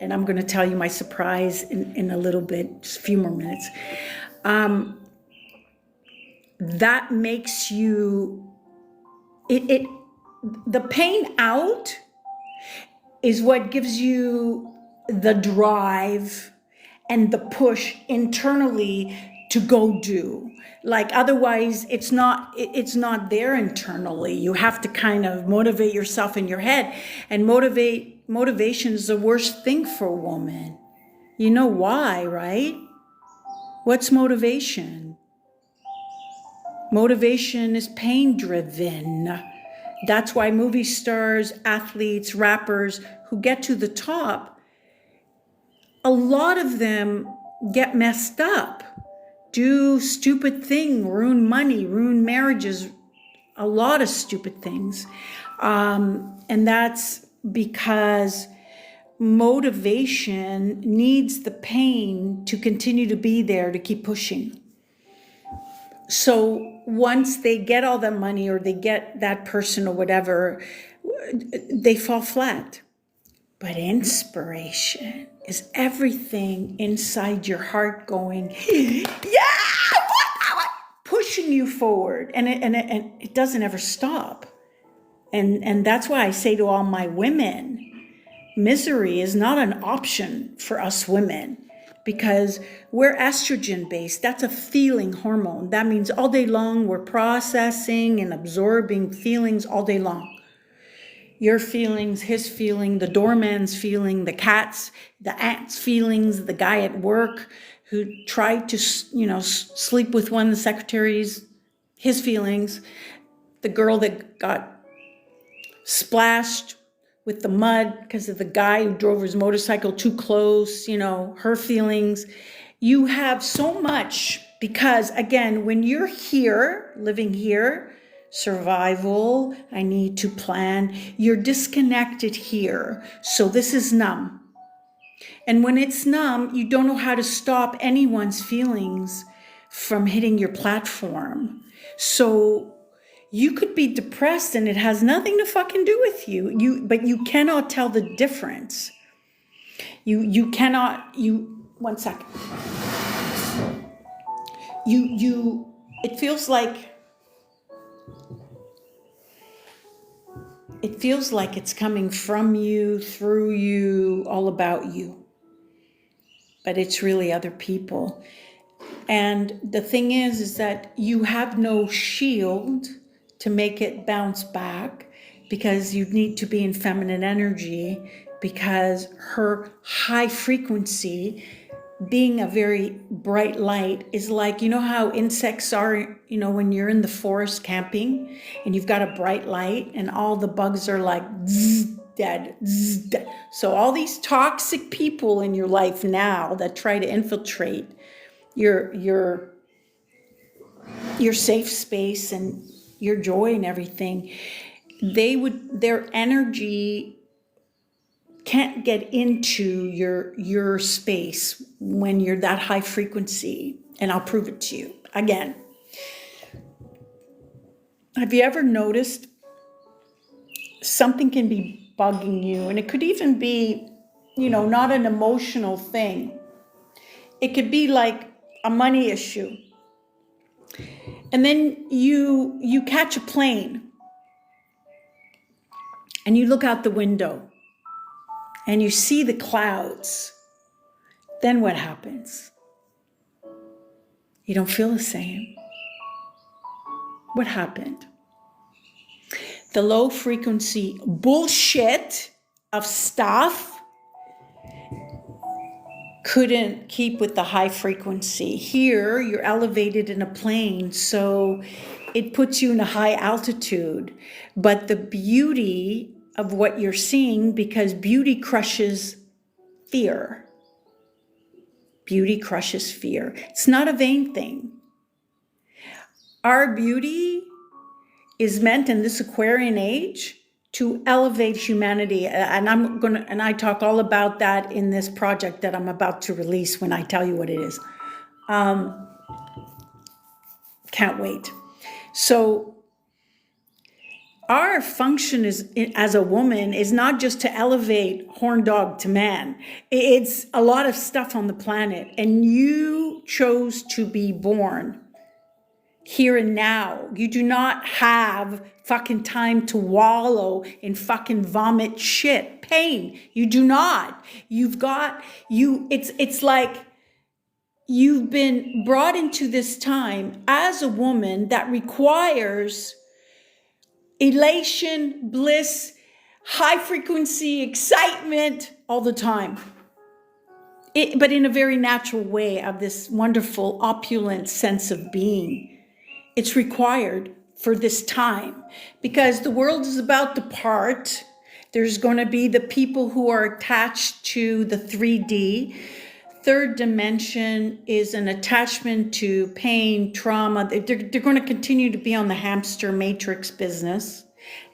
and I'm going to tell you my surprise in a little bit, just a few more minutes, that makes you, the pain out is what gives you the drive and the push internally to go do. Like otherwise it's not there internally. You have to kind of motivate yourself in your head, and motivation is the worst thing for a woman. You know why, right? What's motivation? Motivation is pain driven. That's why movie stars, athletes, rappers who get to the top, a lot of them get messed up, do stupid things, ruin money, ruin marriages, a lot of stupid things. And that's because motivation needs the pain to continue to be there, to keep pushing. So once they get all that money or they get that person or whatever, they fall flat. But inspiration is everything inside your heart going, yeah, pushing you forward. And it doesn't ever stop. And that's why I say to all my women, misery is not an option for us women, because we're estrogen based. That's a feeling hormone. That means all day long we're processing and absorbing feelings all day long. Your feelings, his feeling, the doorman's feeling, the cat's, the ant's feelings, the guy at work who tried to, sleep with one of the secretaries, his feelings, the girl that got splashed with the mud because of the guy who drove his motorcycle too close, her feelings. You have so much because, again, when you're here, living here, survival, I need to plan, you're disconnected here. So this is numb. And when it's numb, you don't know how to stop anyone's feelings from hitting your platform. So you could be depressed and it has nothing to fucking do with you. But you cannot tell the difference. You cannot, one second. It feels like it's coming from you, through you, all about you. But it's really other people. And the thing is that you have no shield to make it bounce back, because you need to be in feminine energy, because her high frequency, being a very bright light, is like, how insects are, when you're in the forest camping and you've got a bright light and all the bugs are like zzz, dead, zzz, dead. So all these toxic people in your life now that try to infiltrate your safe space and your joy and everything, their energy can't get into your space when you're that high frequency. And I'll prove it to you again. Have you ever noticed something can be bugging you? And it could even be, not an emotional thing. It could be like a money issue. And then you catch a plane and you look out the window and you see the clouds. Then what happens? You don't feel the same. What happened? The low frequency bullshit of stuff couldn't keep with the high frequency. Here, you're elevated in a plane, so it puts you in a high altitude. But the beauty of what you're seeing, because beauty crushes fear. Beauty crushes fear. It's not a vain thing. Our beauty is meant in this Aquarian age to elevate humanity. And I talk all about that in this project that I'm about to release when I tell you what it is. Can't wait. So our function as a woman is not just to elevate horn dog to man. It's a lot of stuff on the planet. And you chose to be born here and now. You do not have fucking time to wallow in fucking vomit shit, pain. You do not. It's like you've been brought into this time as a woman that requires elation, bliss, high frequency, excitement all the time. But in a very natural way, of this wonderful, opulent sense of being. It's required for this time because the world is about to part. There's going to be the people who are attached to the 3D. Third dimension is an attachment to pain, trauma. They're going to continue to be on the hamster matrix business.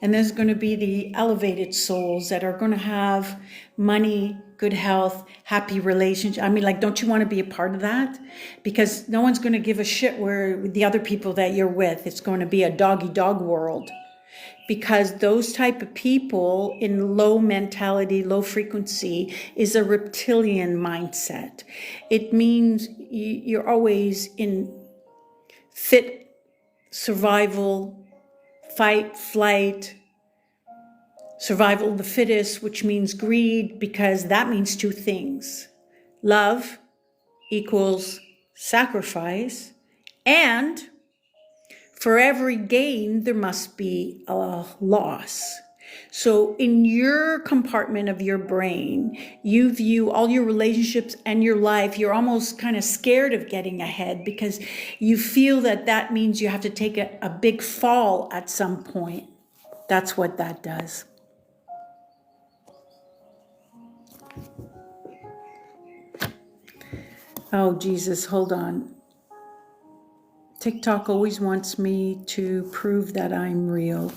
And there's going to be the elevated souls that are going to have money, good health, happy relationship. I mean, like, don't you want to be a part of that? Because no one's going to give a shit where the other people that you're with. It's going to be a dog world. Because those type of people in low mentality, low frequency is a reptilian mindset. It means you're always in fit survival, fight, flight, survival of the fittest, which means greed, because that means two things. Love equals sacrifice, and for every gain, there must be a loss. So in your compartment of your brain, you view all your relationships and your life, you're almost kind of scared of getting ahead because you feel that that means you have to take a big fall at some point. That's what that does. Oh, Jesus, hold on. TikTok always wants me to prove that I'm real.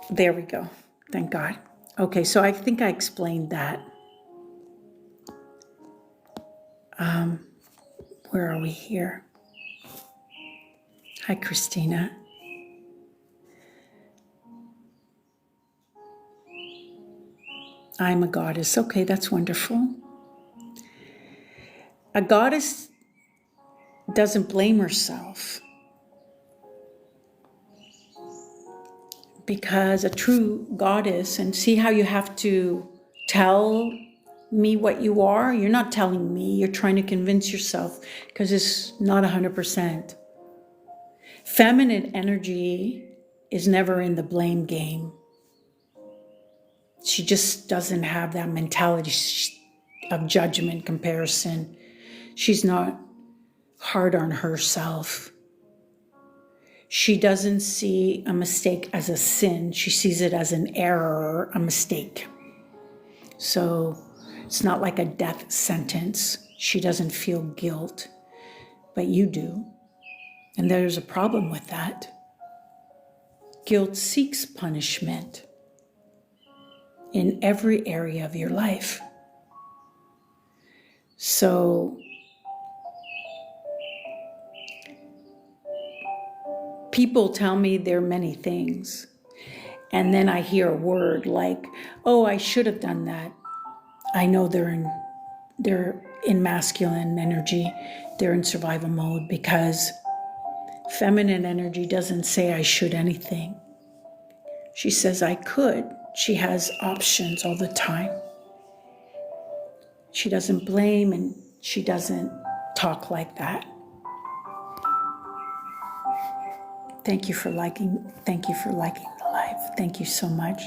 There we go. Thank God. Okay, so I think I explained that. Where are we here? Hi, Christina. I'm a goddess. Okay, that's wonderful. A goddess doesn't blame herself, because a true goddess, and see how you have to tell me what you are? You're not telling me, you're trying to convince yourself, because it's not 100%. Feminine energy is never in the blame game. She just doesn't have that mentality of judgment, comparison. She's not hard on herself. She doesn't see a mistake as a sin. She sees it as an error, a mistake. So it's not like a death sentence. She doesn't feel guilt, but you do. And there's a problem with that. Guilt seeks punishment in every area of your life. So people tell me there are many things, and then I hear a word like, oh, I should have done that. I know they're in masculine energy, they're in survival mode, because feminine energy doesn't say I should anything. She says I could. She has options all the time. She doesn't blame, and she doesn't talk like that. Thank you for liking the live. Thank you so much.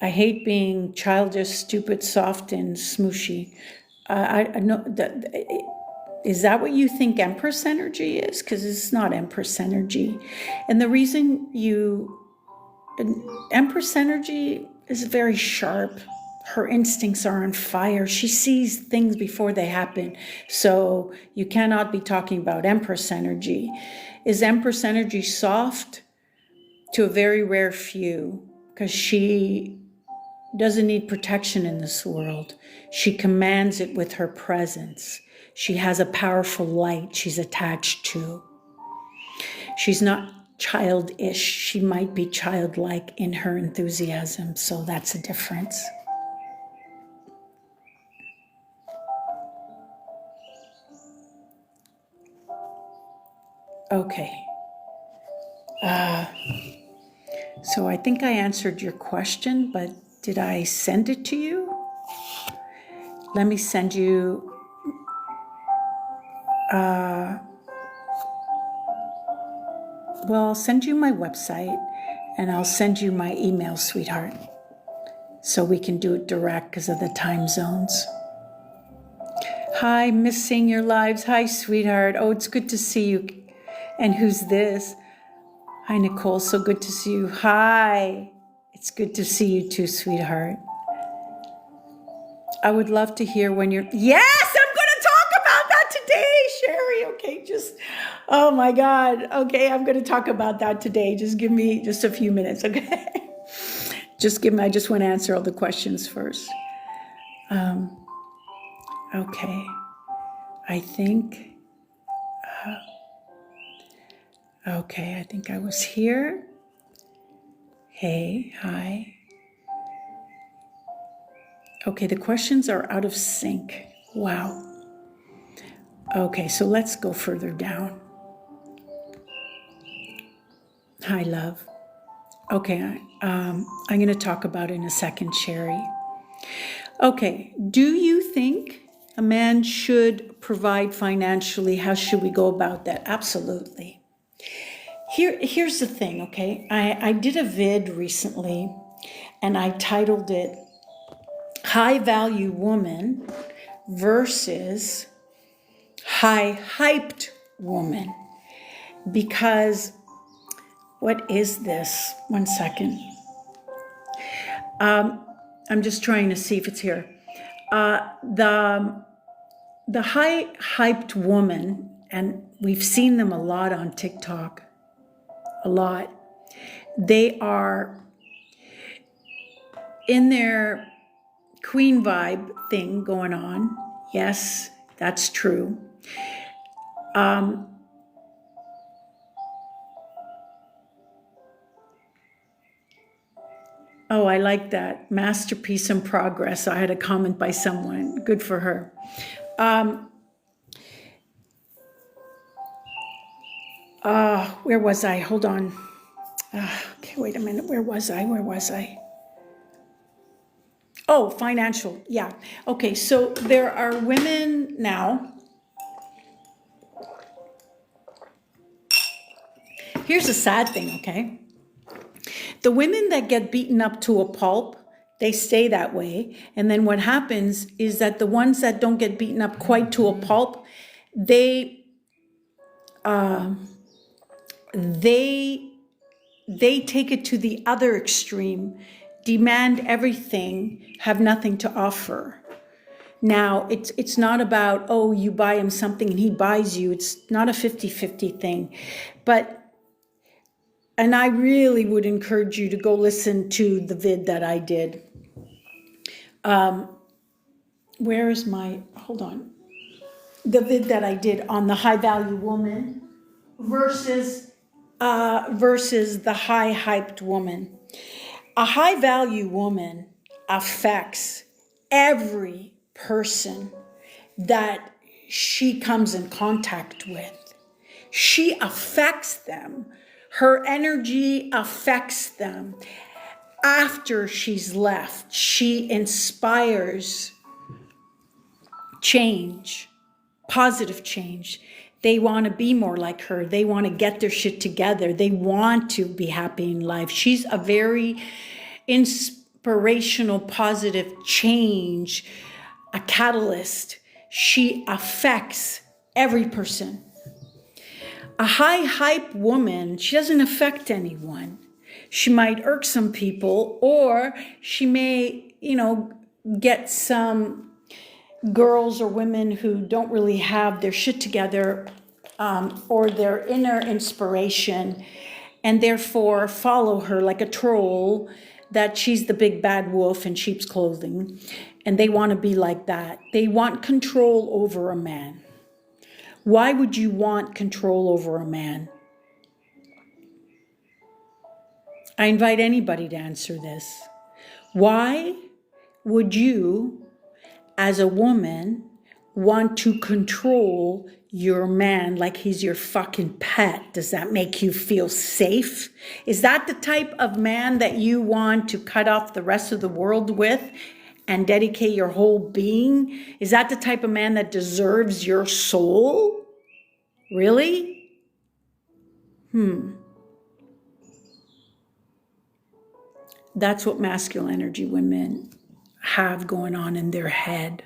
I hate being childish, stupid, soft, and smooshy. I know that. Is that what you think Empress energy is? Because it's not Empress energy. And the reason Empress energy is very sharp. Her instincts are on fire. She sees things before they happen. So you cannot be talking about Empress energy. Is Empress energy soft? To a very rare few, because she doesn't need protection in this world. She commands it with her presence. She has a powerful light she's attached to. She's not childish. She might be childlike in her enthusiasm, so that's a difference. Okay. So I think I answered your question, but did I send it to you? Let me send you I'll send you my website, and I'll send you my email, sweetheart, so we can do it direct because of the time zones. Hi, missing your lives. Hi, sweetheart. Oh, it's good to see you. And who's this? Hi, Nicole. So good to see you. Hi. It's good to see you too, sweetheart. I would love to hear when you're... Yes, I'm going to talk about that today, Sherry. Okay, Oh my God. Okay, I'm going to talk about that today. Just give me just a few minutes, okay? I just want to answer all the questions first. Okay, I think, okay, I think I was here. Hey, hi. Okay, the questions are out of sync. Wow. Okay, so let's go further down. Hi, love. Okay, I'm going to talk about it in a second, Sherry. Okay, do you think a man should provide financially? How should we go about that? Absolutely. Here's the thing, okay? I did a vid recently and I titled it High Value Woman versus High Hyped Woman. Because what is this? One second. I'm just trying to see if it's here. The high hyped woman, and we've seen them a lot on TikTok, a lot. They are in their queen vibe thing going on. Yes, that's true. Oh, I like that. Masterpiece in progress. I had a comment by someone. Good for her. Where was I? Hold on. Okay, wait a minute. Where was I? Oh, financial. Yeah. Okay, so there are women now. Here's a sad thing, okay? The women that get beaten up to a pulp, they stay that way. And then what happens is that the ones that don't get beaten up quite to a pulp, they take it to the other extreme, demand everything, have nothing to offer. Now, it's not about, oh, you buy him something and he buys you. It's not a 50-50 thing. And I really would encourage you to go listen to the vid that I did. Hold on. The vid that I did on the high value woman versus the high hyped woman. A high value woman affects every person that she comes in contact with. She affects them. Her energy affects them. After she's left, she inspires change, positive change. They want to be more like her. They want to get their shit together. They want to be happy in life. She's a very inspirational, positive change, a catalyst. She affects every person. A high hype woman, she doesn't affect anyone. She might irk some people, or she may, get some girls or women who don't really have their shit together, or their inner inspiration, and therefore follow her like a troll, that she's the big bad wolf in sheep's clothing, and they want to be like that. They want control over a man. Why would you want control over a man? I invite anybody to answer this. Why would you, as a woman, want to control your man like he's your fucking pet? Does that make you feel safe? Is that the type of man that you want to cut off the rest of the world with and dedicate your whole being? Is that the type of man that deserves your soul? Really? That's what masculine energy women have going on in their head.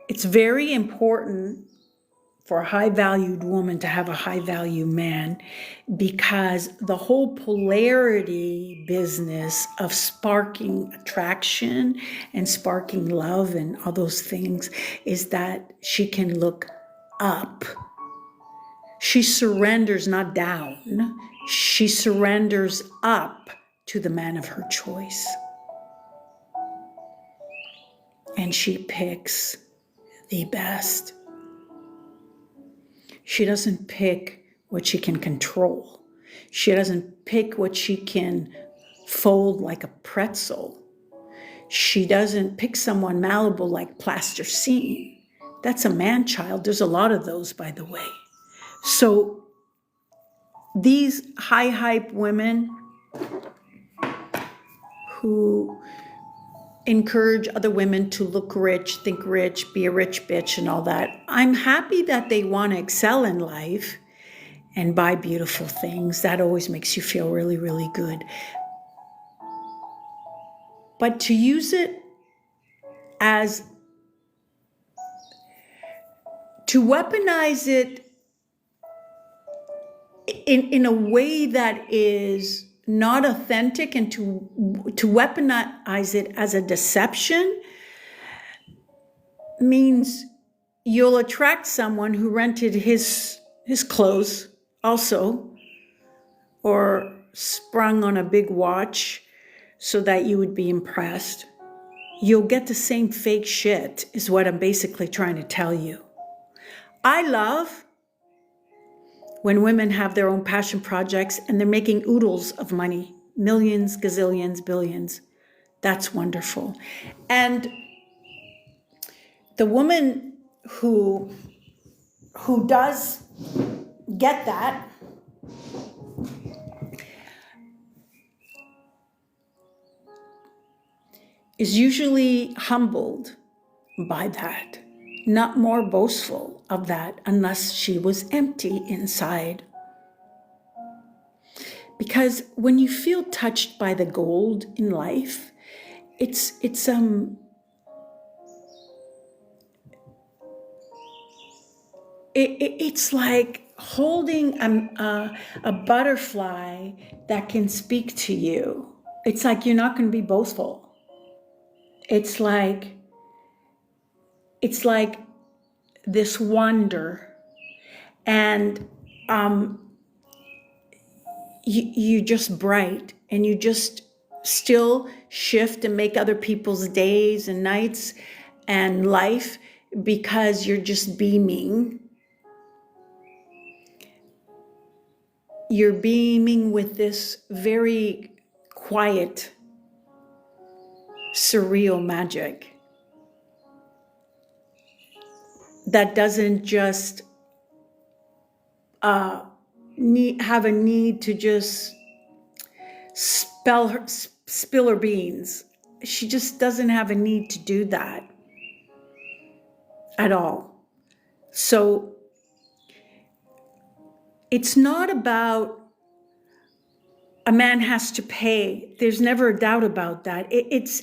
It's very important for a high-valued woman to have a high-value man, because the whole polarity business of sparking attraction and sparking love and all those things is that she can look up. She surrenders not down. She surrenders up to the man of her choice. And she picks the best. She doesn't pick what she can control. She doesn't pick what she can fold like a pretzel. She doesn't pick someone malleable like plasticine. That's a man child. There's a lot of those, by the way. So these high hype women who encourage other women to look rich, think rich, be a rich bitch and all that, I'm happy that they want to excel in life and buy beautiful things. That always makes you feel really, really good. But to use it as, to weaponize it in a way that is not authentic, and to weaponize it as a deception means you'll attract someone who rented his clothes also, or sprung on a big watch so that you would be impressed. You'll get the same fake shit is what I'm basically trying to tell you. I love when women have their own passion projects and they're making oodles of money, millions, gazillions, billions. That's wonderful. And the woman who does get that is usually humbled by that, not more boastful of that, unless she was empty inside. Because when you feel touched by the gold in life, it's like holding a butterfly that can speak to you. It's like you're not going to be boastful. It's like this wonder, and you just bright, and you just still shift and make other people's days and nights and life because you're just beaming. You're beaming with this very quiet, surreal magic that doesn't just have a need to just spill her beans. She just doesn't have a need to do that at all. So it's not about a man has to pay. There's never a doubt about that. It's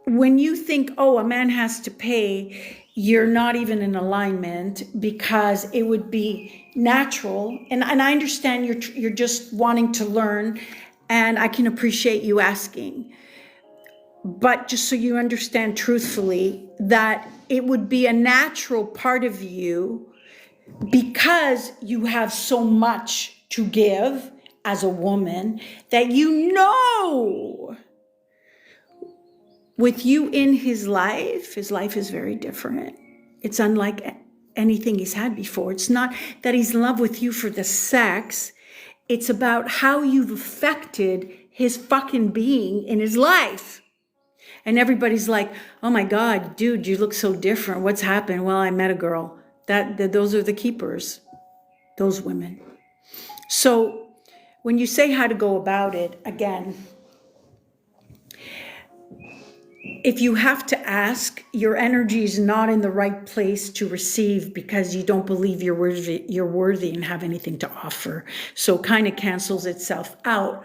when you think, oh, a man has to pay, you're not even in alignment, because it would be natural. And I understand you're just wanting to learn, and I can appreciate you asking. But just so you understand truthfully, that it would be a natural part of you, because you have so much to give as a woman, that you know, with you in his life is very different. It's unlike anything he's had before. It's not that he's in love with you for the sex. It's about how you've affected his fucking being in his life. And everybody's like, oh my God, dude, you look so different. What's happened? Well, I met a girl. Those are the keepers, those women. So when you say how to go about it, again, if you have to ask, your energy is not in the right place to receive because you don't believe you're worthy and have anything to offer. So it kind of cancels itself out.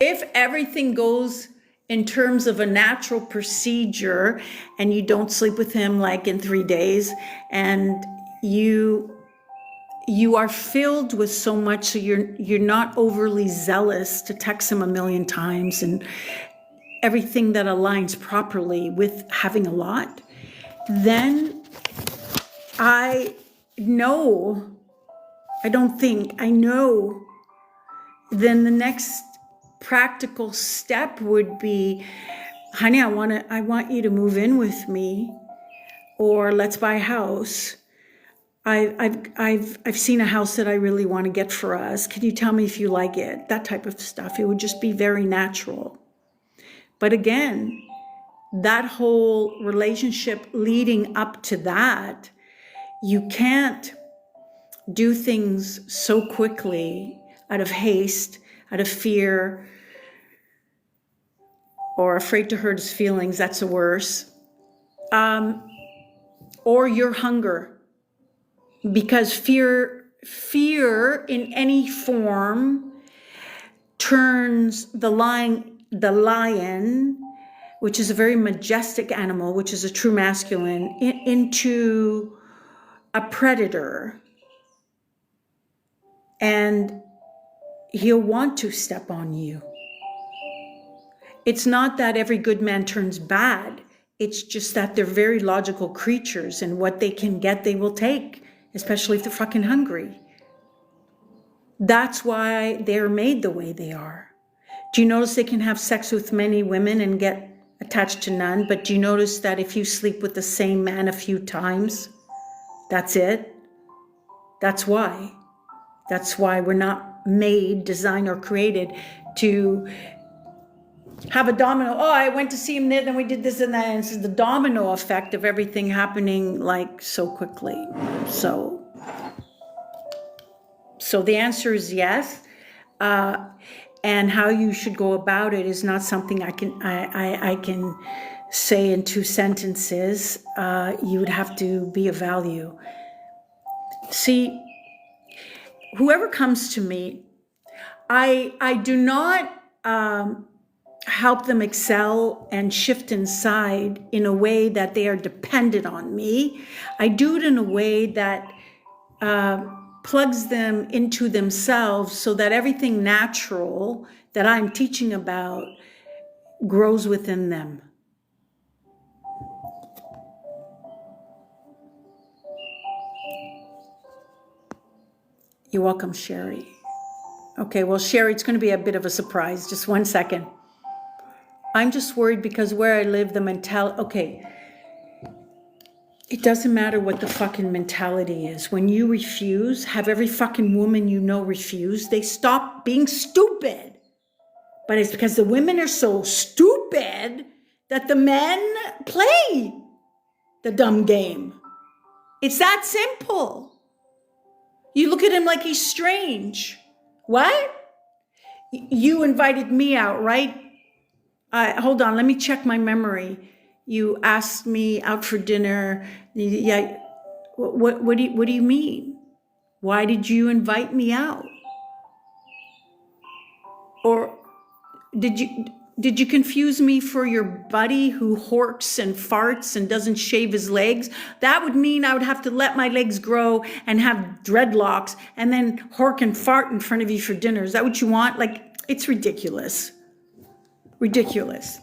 If everything goes in terms of a natural procedure and you don't sleep with him like in 3 days, and you are filled with so much, so you're not overly zealous to text him a million times, and everything that aligns properly with having a lot, then I no, I don't think, I know, then the next practical step would be, honey, I want you to move in with me, or let's buy a house. I've seen a house that I really want to get for us. Can you tell me if you like it? That type of stuff. It would just be very natural. But again, that whole relationship leading up to that, you can't do things so quickly out of haste, out of fear, or afraid to hurt his feelings. That's the worst. Or your hunger. Because fear in any form turns the lion, which is a very majestic animal, which is a true masculine, into a predator. And he'll want to step on you. It's not that every good man turns bad. It's just that they're very logical creatures, and what they can get, they will take, especially if they're fucking hungry. That's why they're made the way they are. Do you notice they can have sex with many women and get attached to none? But do you notice that if you sleep with the same man a few times, that's it? That's why. That's why we're not made, designed, or created to have a domino. Oh, I went to see him there, then we did this and that. And it's the domino effect of everything happening like so quickly. So the answer is yes. And how you should go about it is not something I can say in 2 sentences. You would have to be of value. See, whoever comes to me, I do not help them excel and shift inside in a way that they are dependent on me. I do it in a way that plugs them into themselves so that everything natural that I'm teaching about grows within them. You're welcome, Sherry. Okay, well, Sherry, it's going to be a bit of a surprise. Just 1 second. I'm just worried because where I live, the mentality, okay, it doesn't matter what the fucking mentality is. When you refuse, have every fucking woman you know refuse, they stop being stupid. But it's because the women are so stupid that the men play the dumb game. It's that simple. You look at him like he's strange. What? You invited me out, right? Hold on, let me check my memory. You asked me out for dinner. Yeah. What do you mean? Why did you invite me out? Or did you confuse me for your buddy who horks and farts and doesn't shave his legs? That would mean I would have to let my legs grow and have dreadlocks and then hork and fart in front of you for dinner. Is that what you want? Like, it's ridiculous. Ridiculous.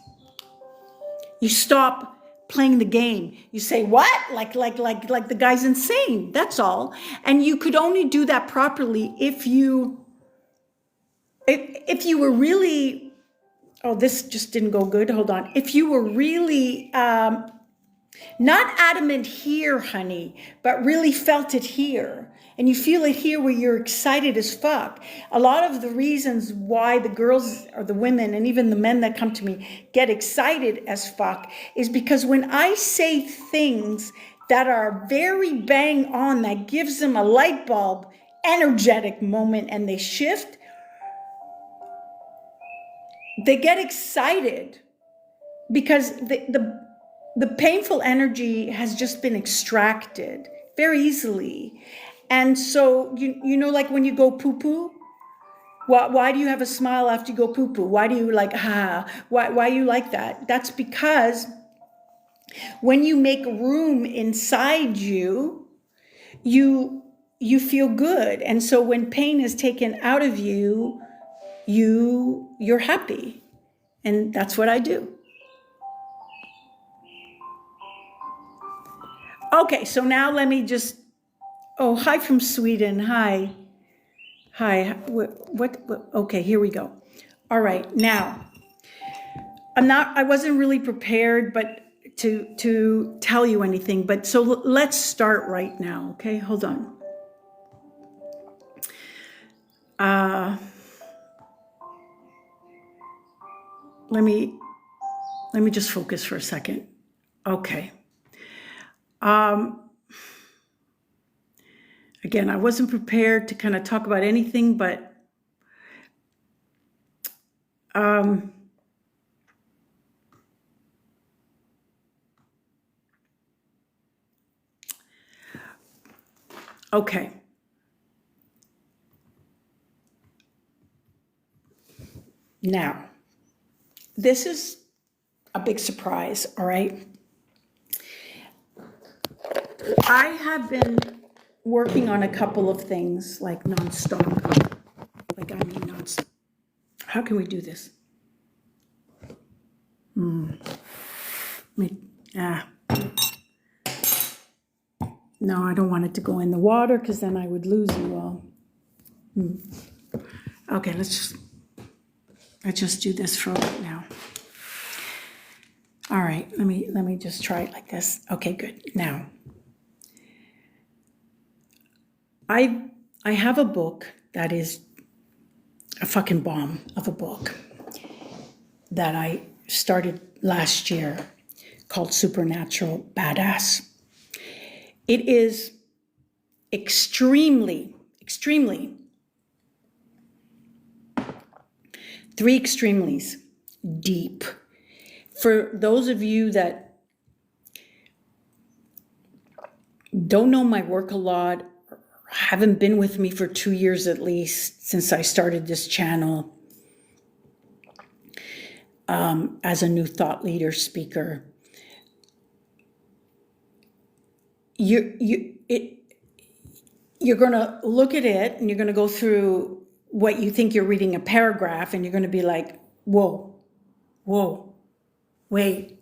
You stop playing the game. You say, what? Like the guy's insane. That's all. And you could only do that properly if you were really, oh, this just didn't go good. Hold on. If you were really not adamant here, honey, but really felt it here. And you feel it here where you're excited as fuck. A lot of the reasons why the girls or the women and even the men that come to me get excited as fuck is because when I say things that are very bang on, that gives them a light bulb, energetic moment, and they shift, they get excited because the painful energy has just been extracted very easily. And so, you know, like when you go poo-poo, why do you have a smile after you go poo-poo? Why do you like, why you like that? That's because when you make room inside you, you feel good. And so when pain is taken out of you, you're happy. And that's what I do. Okay, so now let me just Oh, hi from Sweden. Hi. Hi. What? Okay, here we go. All right. Now, I wasn't really prepared, but to tell you anything, but so let's start right now. Okay. Hold on. Uh, let me just focus for a second. Okay. Again, I wasn't prepared to kind of talk about anything, but okay. Now, this is a big surprise, all right? I have been working on a couple of things like nonstop. Like, I mean, nonstop. How can we do this? No, I don't want it to go in the water because then I would lose you all. Okay, let's just do this for right now. All right, let me just try it like this. Okay, good. Now, I have a book that is a fucking bomb of a book that I started last year called Supernatural Badass. It is extremely, three extremelies deep. For those of you that don't know my work a lot, or haven't been with me for 2 years at least since I started this channel as a new thought leader speaker, you're going to look at it and you're going to go through what you think you're reading a paragraph and you're going to be like, whoa, wait.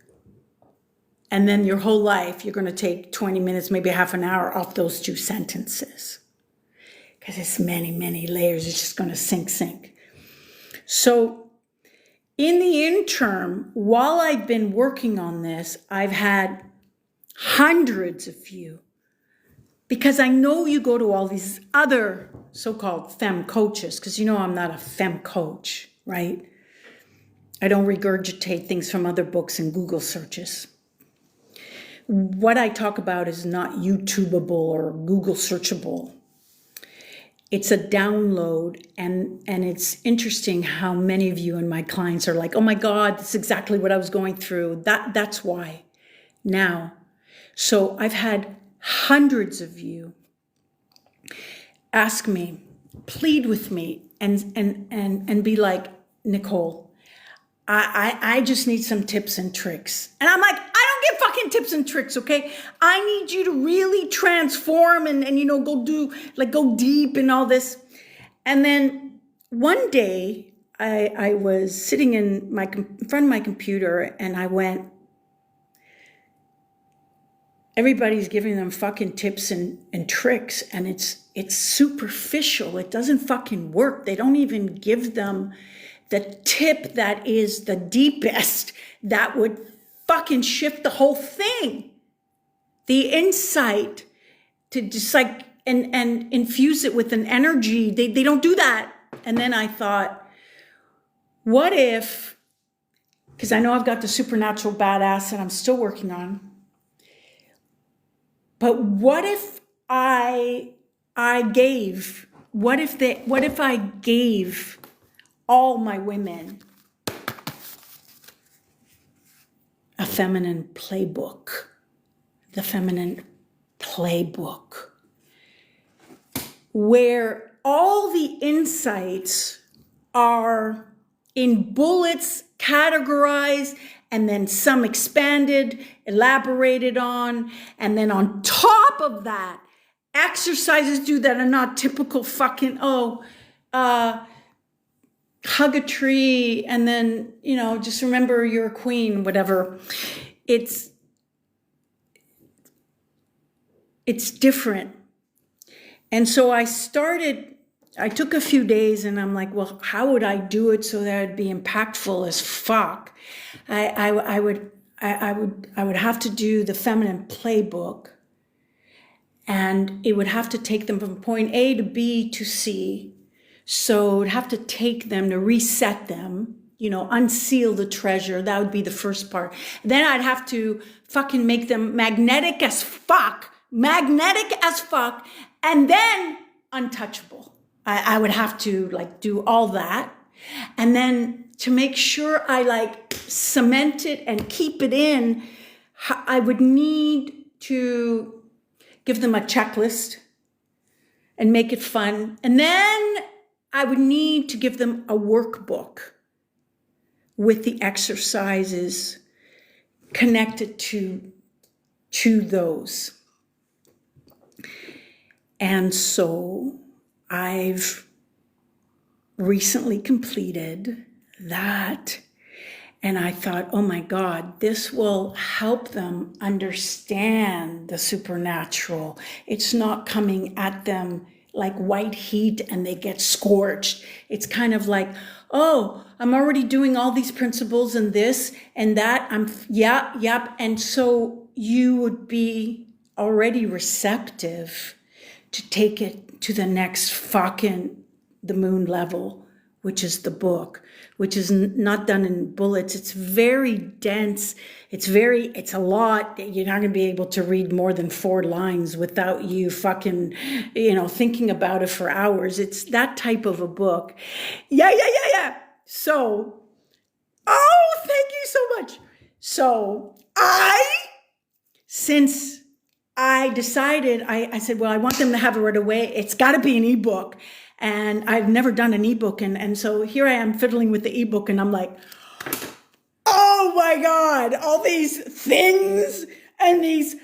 And then your whole life, you're going to take 20 minutes, maybe half an hour off those two sentences. Because it's many, many layers. It's just going to sink. So in the interim, while I've been working on this, I've had hundreds of you. Because I know you go to all these other so-called femme coaches, because you know I'm not a femme coach, right? I don't regurgitate things from other books and Google searches. What I talk about is not YouTubeable or Google searchable. It's a download, and it's interesting how many of you and my clients are like, oh my God, that's exactly what I was going through. That's why. Now, so I've had hundreds of you ask me, plead with me, and be like, Nicole, I just need some tips and tricks. And I'm like, I don't get fucking tips and tricks, okay? I need you to really transform and go deep and all this. And then one day I was sitting in front of my computer and I went, everybody's giving them fucking tips and tricks, and it's superficial. It doesn't fucking work. They don't even give them the tip that is the deepest, that would fucking shift the whole thing. The insight to just like, and infuse it with an energy. They don't do that. And then I thought, what if, because I know I've got the Supernatural Badass that I'm still working on, but what if I gave all my women a feminine playbook, the feminine playbook, where all the insights are in bullets, categorized, and then some expanded, elaborated on, and then on top of that, exercises do that are not typical fucking, hug a tree, and then, just remember you're a queen, whatever. It's different. And so I took a few days and I'm like, well, how would I do it so that it'd be impactful as fuck? I would have to do the feminine playbook, and it would have to take them from point A to B to C. So it would have to take them to reset them, unseal the treasure. That would be the first part. Then I'd have to fucking make them magnetic as fuck, and then untouchable. I would have to do all that. And then to make sure I cement it and keep it in, I would need to give them a checklist and make it fun. And then I would need to give them a workbook with the exercises connected to those. And so I've recently completed that. And I thought, oh my God, this will help them understand the supernatural. It's not coming at them like white heat and they get scorched. It's kind of like, oh, I'm already doing all these principles and this and that. Yep. And so you would be already receptive to take it to the next fucking the moon level, which is the book, which is not done in bullets. It's very dense. It's a lot. You're not going to be able to read more than 4 lines without you fucking, thinking about it for hours. It's that type of a book. Yeah. So, thank you so much. So since I decided, I said, well, I want them to have it right away. It's got to be an ebook. And I've never done an ebook. And so here I am fiddling with the ebook and I'm like, oh my God, all these things and these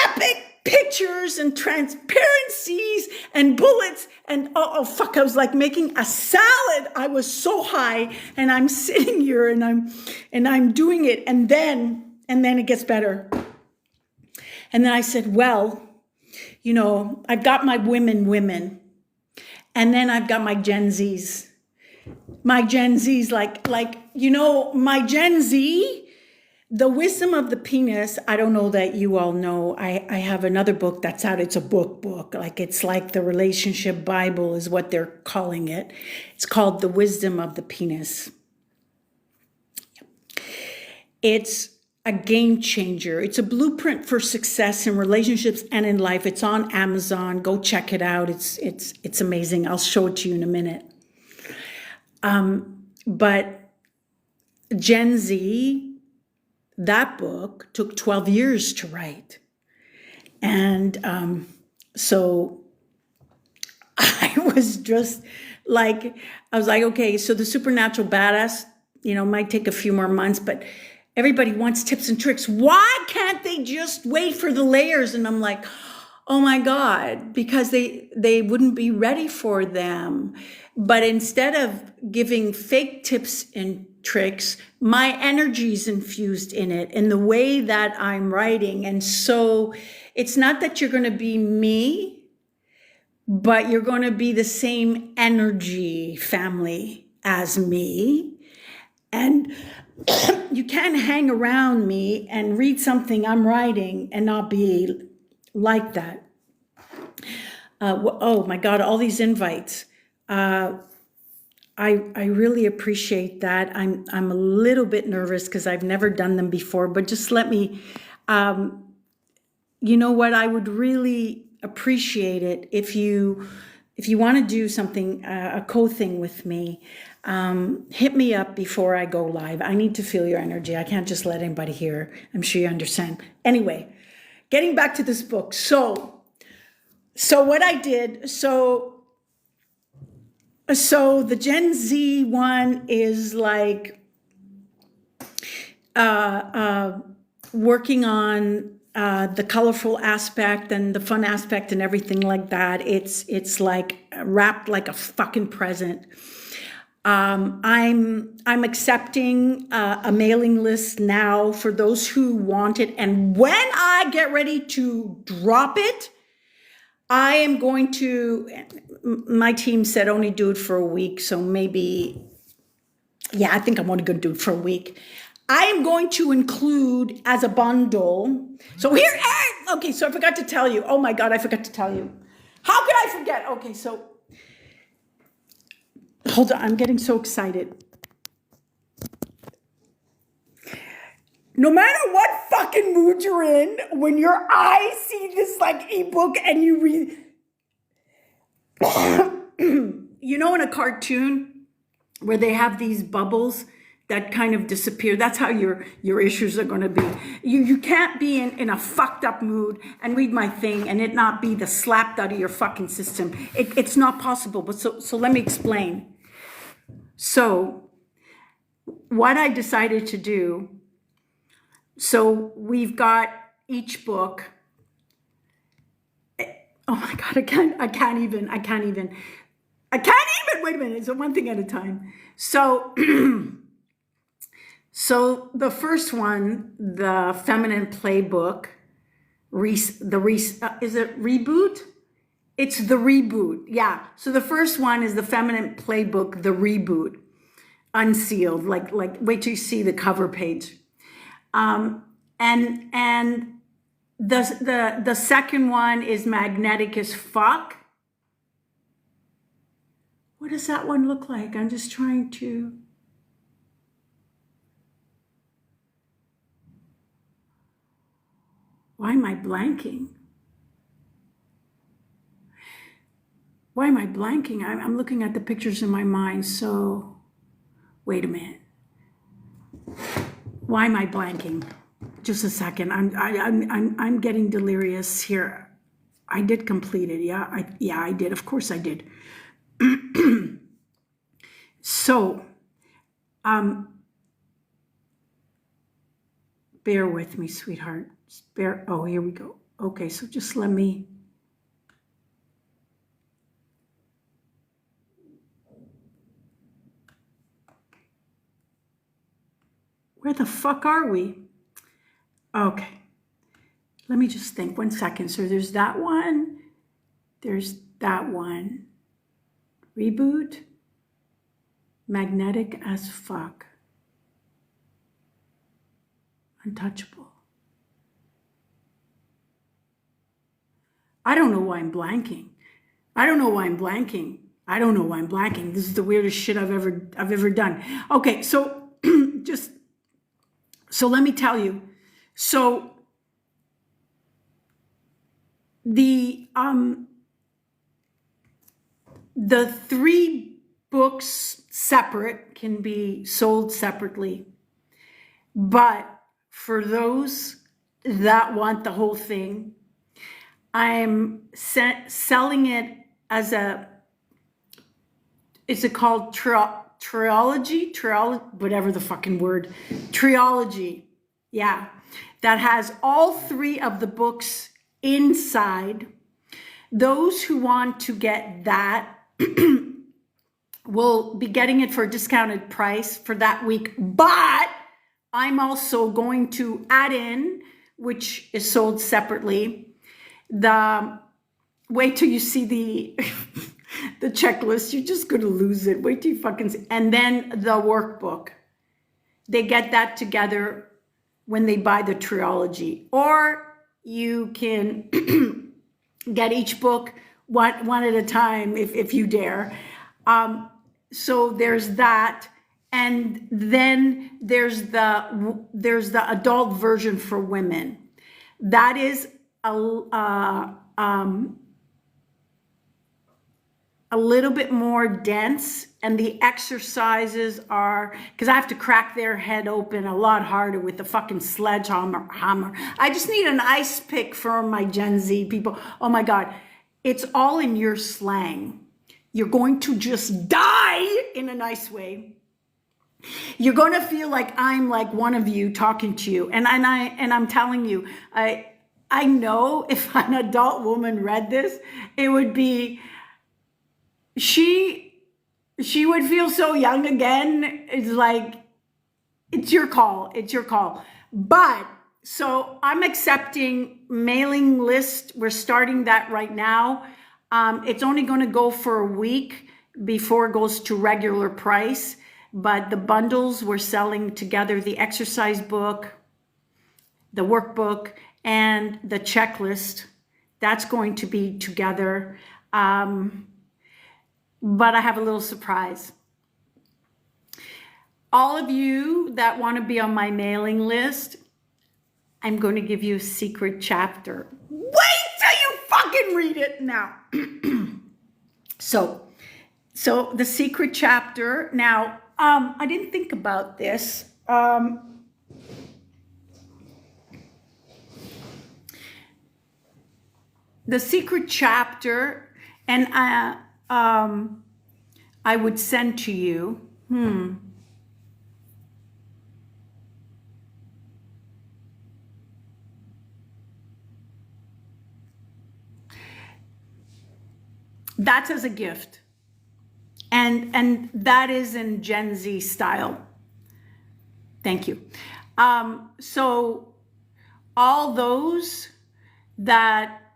epic pictures and transparencies and bullets. And oh fuck, I was like making a salad. I was so high and I'm sitting here and I'm doing it. And then it gets better. And then I said, well, I've got my women, and then I've got my Gen Zs. My Gen Zs, my Gen Z, the wisdom of the penis. I don't know that you all know. I have another book that's out. It's a book. It's like the relationship Bible is what they're calling it. It's called The Wisdom of the Penis. It's a game changer. It's a blueprint for success in relationships and in life. It's on Amazon. Go check it out. It's amazing. I'll show it to you in a minute. But Gen Z, that book took 12 years to write. And so I was just I was like, okay, so the supernatural badass, might take a few more months, but everybody wants tips and tricks. Why can't they just wait for the layers? And I'm like, oh my God, because they wouldn't be ready for them. But instead of giving fake tips and tricks, my energy's infused in it in the way that I'm writing. And so it's not that you're going to be me, but you're going to be the same energy family as me. And you can't hang around me and read something I'm writing and not be like that. Oh my God, all these invites. I really appreciate that. I'm a little bit nervous because I've never done them before, but just let me, you know what, I would really appreciate it if you want to do something, a co-thing with me, hit me up before I go live. I need to feel your energy. I can't just let anybody hear. I'm sure you understand. Anyway, getting back to this book. So what I did, so the Gen Z one is working on the colorful aspect and the fun aspect and everything like that. It's like wrapped like a fucking present. I'm accepting a mailing list now for those who want it. And when I get ready to drop it, I am going to, my team said only do it for a week. So maybe, yeah, I think I'm only going to do it for a week. I am going to include as a bundle. So here, okay, so I forgot to tell you. Oh my God, I forgot to tell you. How could I forget? Okay, so hold on, I'm getting so excited. No matter what fucking mood you're in, when your eyes see this like ebook and you read, you know, in a cartoon where they have these bubbles that kind of disappear, that's how your issues are going to be. You can't be in a fucked up mood and read my thing and it not be the slapped out of your fucking system. It's not possible. But so let me explain. So what I decided to do, so we've got each book. Oh my God, I can't even, wait a minute. So one thing at a time. So, so the first one, the Feminine Playbook, is it Reboot? It's the Reboot. Yeah. So the first one is the Feminine Playbook, the Reboot, unsealed, like wait till you see the cover page. And the second one is Magnetic as Fuck. What does that one look like? I'm just trying to. Why am I blanking? Why am I blanking? I'm looking at the pictures in my mind. So, wait a minute. Why am I blanking? Just a second. I'm getting delirious here. I did complete it. Yeah, I did. Of course I did. So, bear with me, sweetheart. Oh, here we go. Okay, so just let me. Where the fuck are we? Okay. Let me just think 1 second. So there's that one. There's that one. Reboot. Magnetic as Fuck. Untouchable. I don't know why I'm blanking. This is the weirdest shit I've ever done. Okay, so so let me tell you. So the 3 books separate can be sold separately, but for those that want the whole thing, I'm selling it as is it called trilogy, whatever the fucking word, trilogy. Yeah, that has all 3 of the books inside. Those who want to get that will be getting it for a discounted price for that week. But I'm also going to add in, which is sold separately, wait till you see the the checklist. You're just going to lose it. Wait till you fucking see. And then the workbook. They get that together when they buy the trilogy. Or you can get each book one at a time if you dare. So there's that. And then there's the adult version for women. That is a little bit more dense, and the exercises are, because I have to crack their head open a lot harder with the fucking sledgehammer. I just need an ice pick for my Gen Z people. Oh my God, it's all in your slang. You're going to just die in a nice way. You're going to feel like I'm like one of you talking to you, and I'm telling you, I know if an adult woman read this, it would be, she would feel so young again. It's like, it's your call. But So I'm accepting mailing list. We're starting that right now. It's only going to go for a week before it goes to regular price. But the bundles we're selling together, the exercise book, the workbook, and the checklist, that's going to be together. But I have a little surprise. All of you that want to be on my mailing list, I'm going to give you a secret chapter. Wait till you fucking read it now. So the secret chapter. Now, I didn't think about this. The secret chapter, and I would send to you. That's as a gift. And that is in Gen Z style. Thank you. So all those that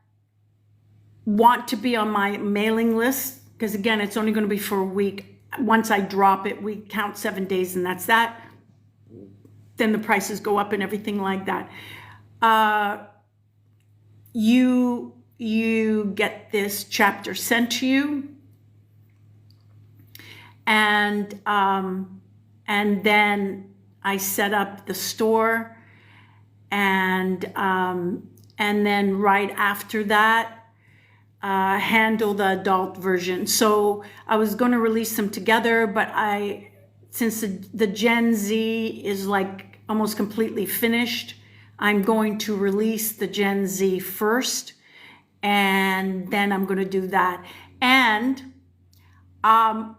want to be on my mailing list, because again, it's only going to be for a week. Once I drop it, we count 7 days and that's that. Then the prices go up and everything like that. You get this chapter sent to you. And then I set up the store, and then right after that, handle the adult version. So I was going to release them together, but since the Gen Z is like almost completely finished, I'm going to release the Gen Z first, and then I'm going to do that. And now,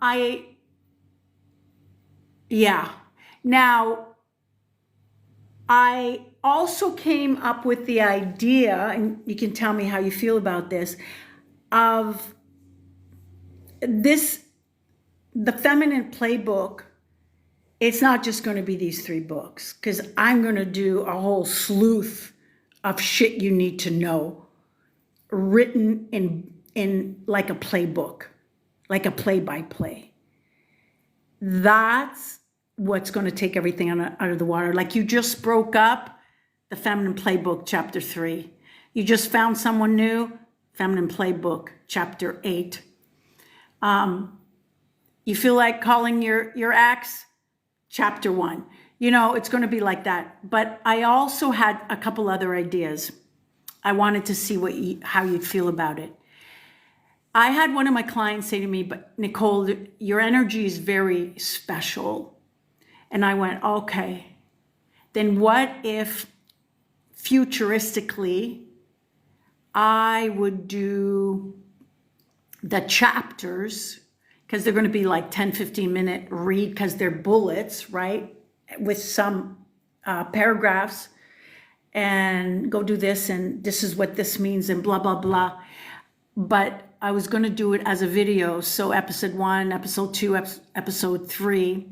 I also came up with the idea, and you can tell me how you feel about this, of this, the Feminine Playbook. It's not just going to be these 3 books, because I'm going to do a whole sleuth of shit you need to know, written in like a playbook, like a play-by-play. That's what's going to take everything out of the water. Like you just broke up, the Feminine Playbook, chapter 3. You just found someone new, Feminine Playbook, chapter 8. You feel like calling your ex, chapter 1. You know, it's going to be like that. But I also had a couple other ideas. I wanted to see how you'd feel about it. I had one of my clients say to me, but Nicole, your energy is very special. And I went, okay, then what if futuristically I would do the chapters, because they're going to be like 10, 15-minute read, because they're bullets, right? With some paragraphs, and go do this, and this is what this means, and blah, blah, blah. But I was going to do it as a video. So episode 1, episode 2, episode 3.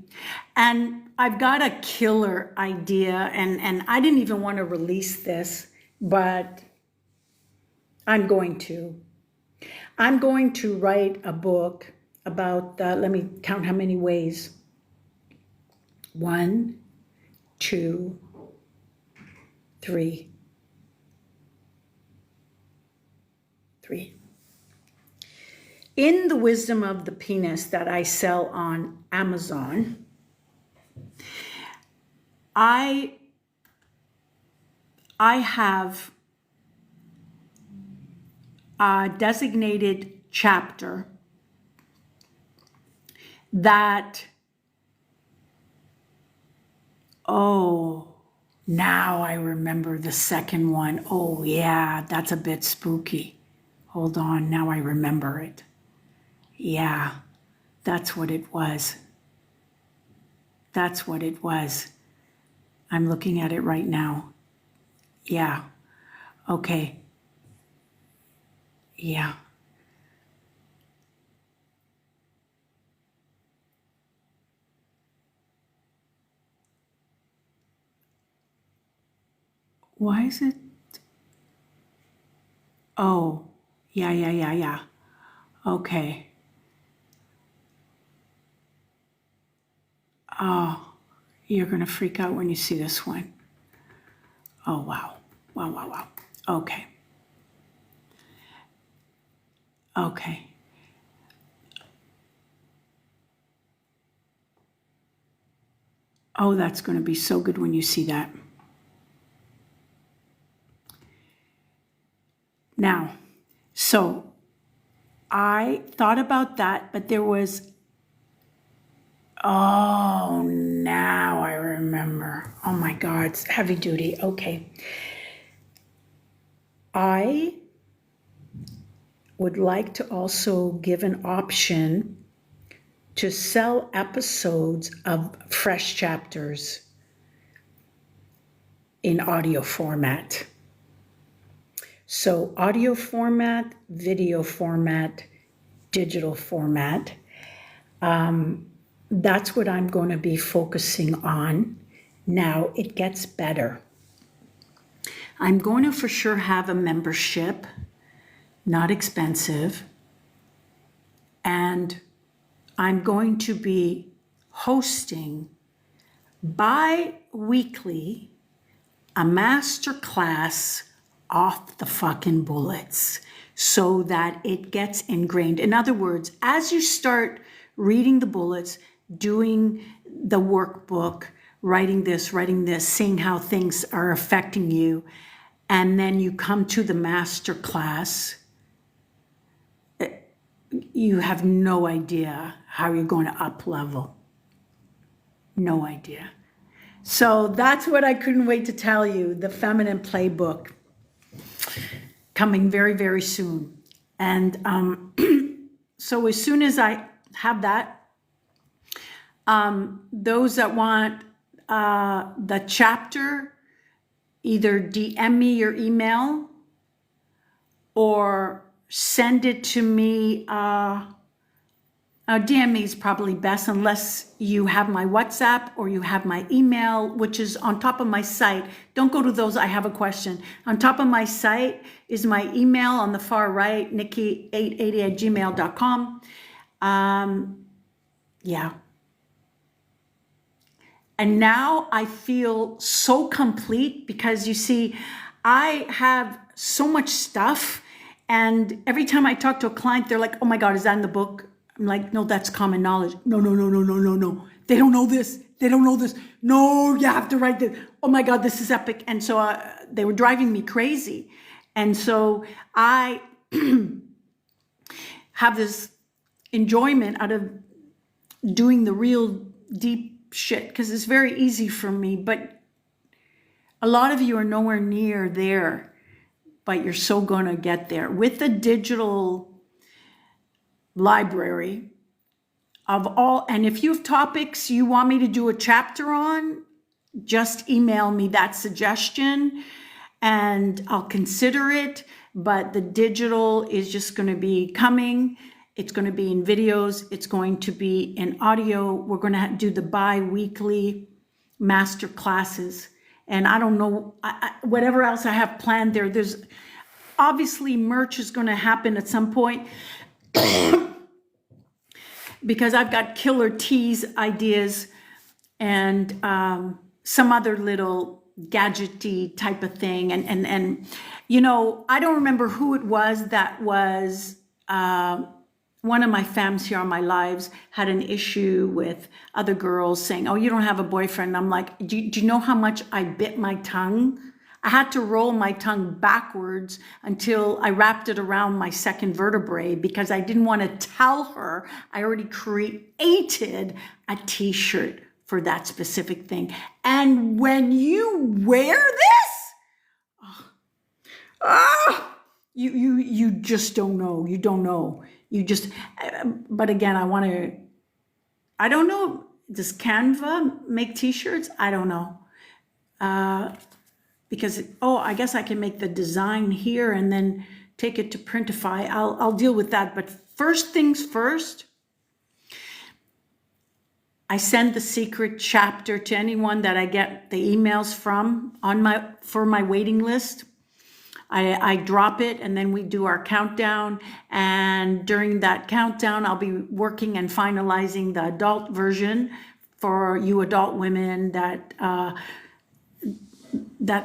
And I've got a killer idea, and I didn't even want to release this, but I'm going to. I'm going to write a book about, let me count how many ways. 1, 2, 3. In The Wisdom of the Penis that I sell on Amazon, I have a designated chapter that, now I remember the second one. Oh yeah, that's a bit spooky. Hold on, now I remember it. Yeah, that's what it was. That's what it was. I'm looking at it right now. Yeah. Okay. Yeah. Why is it? Oh, yeah. Okay. Oh, you're going to freak out when you see this one. Oh, wow. Wow. Okay. Okay. Oh, that's going to be so good when you see that. Now, so I thought about that, but there was, oh, now I remember. Oh my God, it's heavy duty. Okay. I would like to also give an option to sell episodes of fresh chapters in audio format. So audio format, video format, digital format. That's what I'm going to be focusing on. Now it gets better. I'm going to for sure have a membership, not expensive, and I'm going to be hosting bi-weekly a master class off the fucking bullets so that it gets ingrained. In other words, as you start reading the bullets, doing the workbook, writing this, seeing how things are affecting you, and then you come to the master class, you have no idea how you're going to up level. No idea. So that's what I couldn't wait to tell you, the Feminine Playbook, coming very, very soon. And so as soon as I have that, those that want the chapter, either DM me your email or send it to me. DM me is probably best unless you have my WhatsApp or you have my email, which is on top of my site. Don't go to those. I have a question. On top of my site is my email on the far right, nikki880@gmail.com. Yeah. And now I feel so complete because you see, I have so much stuff. And every time I talk to a client, they're like, oh my God, is that in the book? I'm like, no, that's common knowledge. No. They don't know this. No, you have to write this. Oh my God, this is epic. And so they were driving me crazy. And so I have this enjoyment out of doing the real deep shit because it's very easy for me. But a lot of you are nowhere near there, but you're so going to get there. With the digital library of all, and if you have topics you want me to do a chapter on, just email me that suggestion and I'll consider it. But the digital is just going to be coming. It's going to be in videos. It's going to be in audio. We're going to do the bi-weekly master classes. And I don't know, whatever else I have planned there. There's obviously merch is going to happen at some point because I've got killer teas ideas and some other little gadgety type of thing. And you know, I don't remember who it was that was one of my fams here on my lives had an issue with other girls saying, oh, you don't have a boyfriend. I'm like, do you know how much I bit my tongue? I had to roll my tongue backwards until I wrapped it around my second vertebrae because I didn't want to tell her I already created a t-shirt for that specific thing. And when you wear this, you just don't know. You don't know. You just, but again, I don't know, does Canva make t-shirts? I don't know. Because, I guess I can make the design here and then take it to Printify. I'll deal with that. But first things first, I send the secret chapter to anyone that I get the emails from for my waiting list. I drop it and then we do our countdown. And during that countdown, I'll be working and finalizing the adult version for you adult women that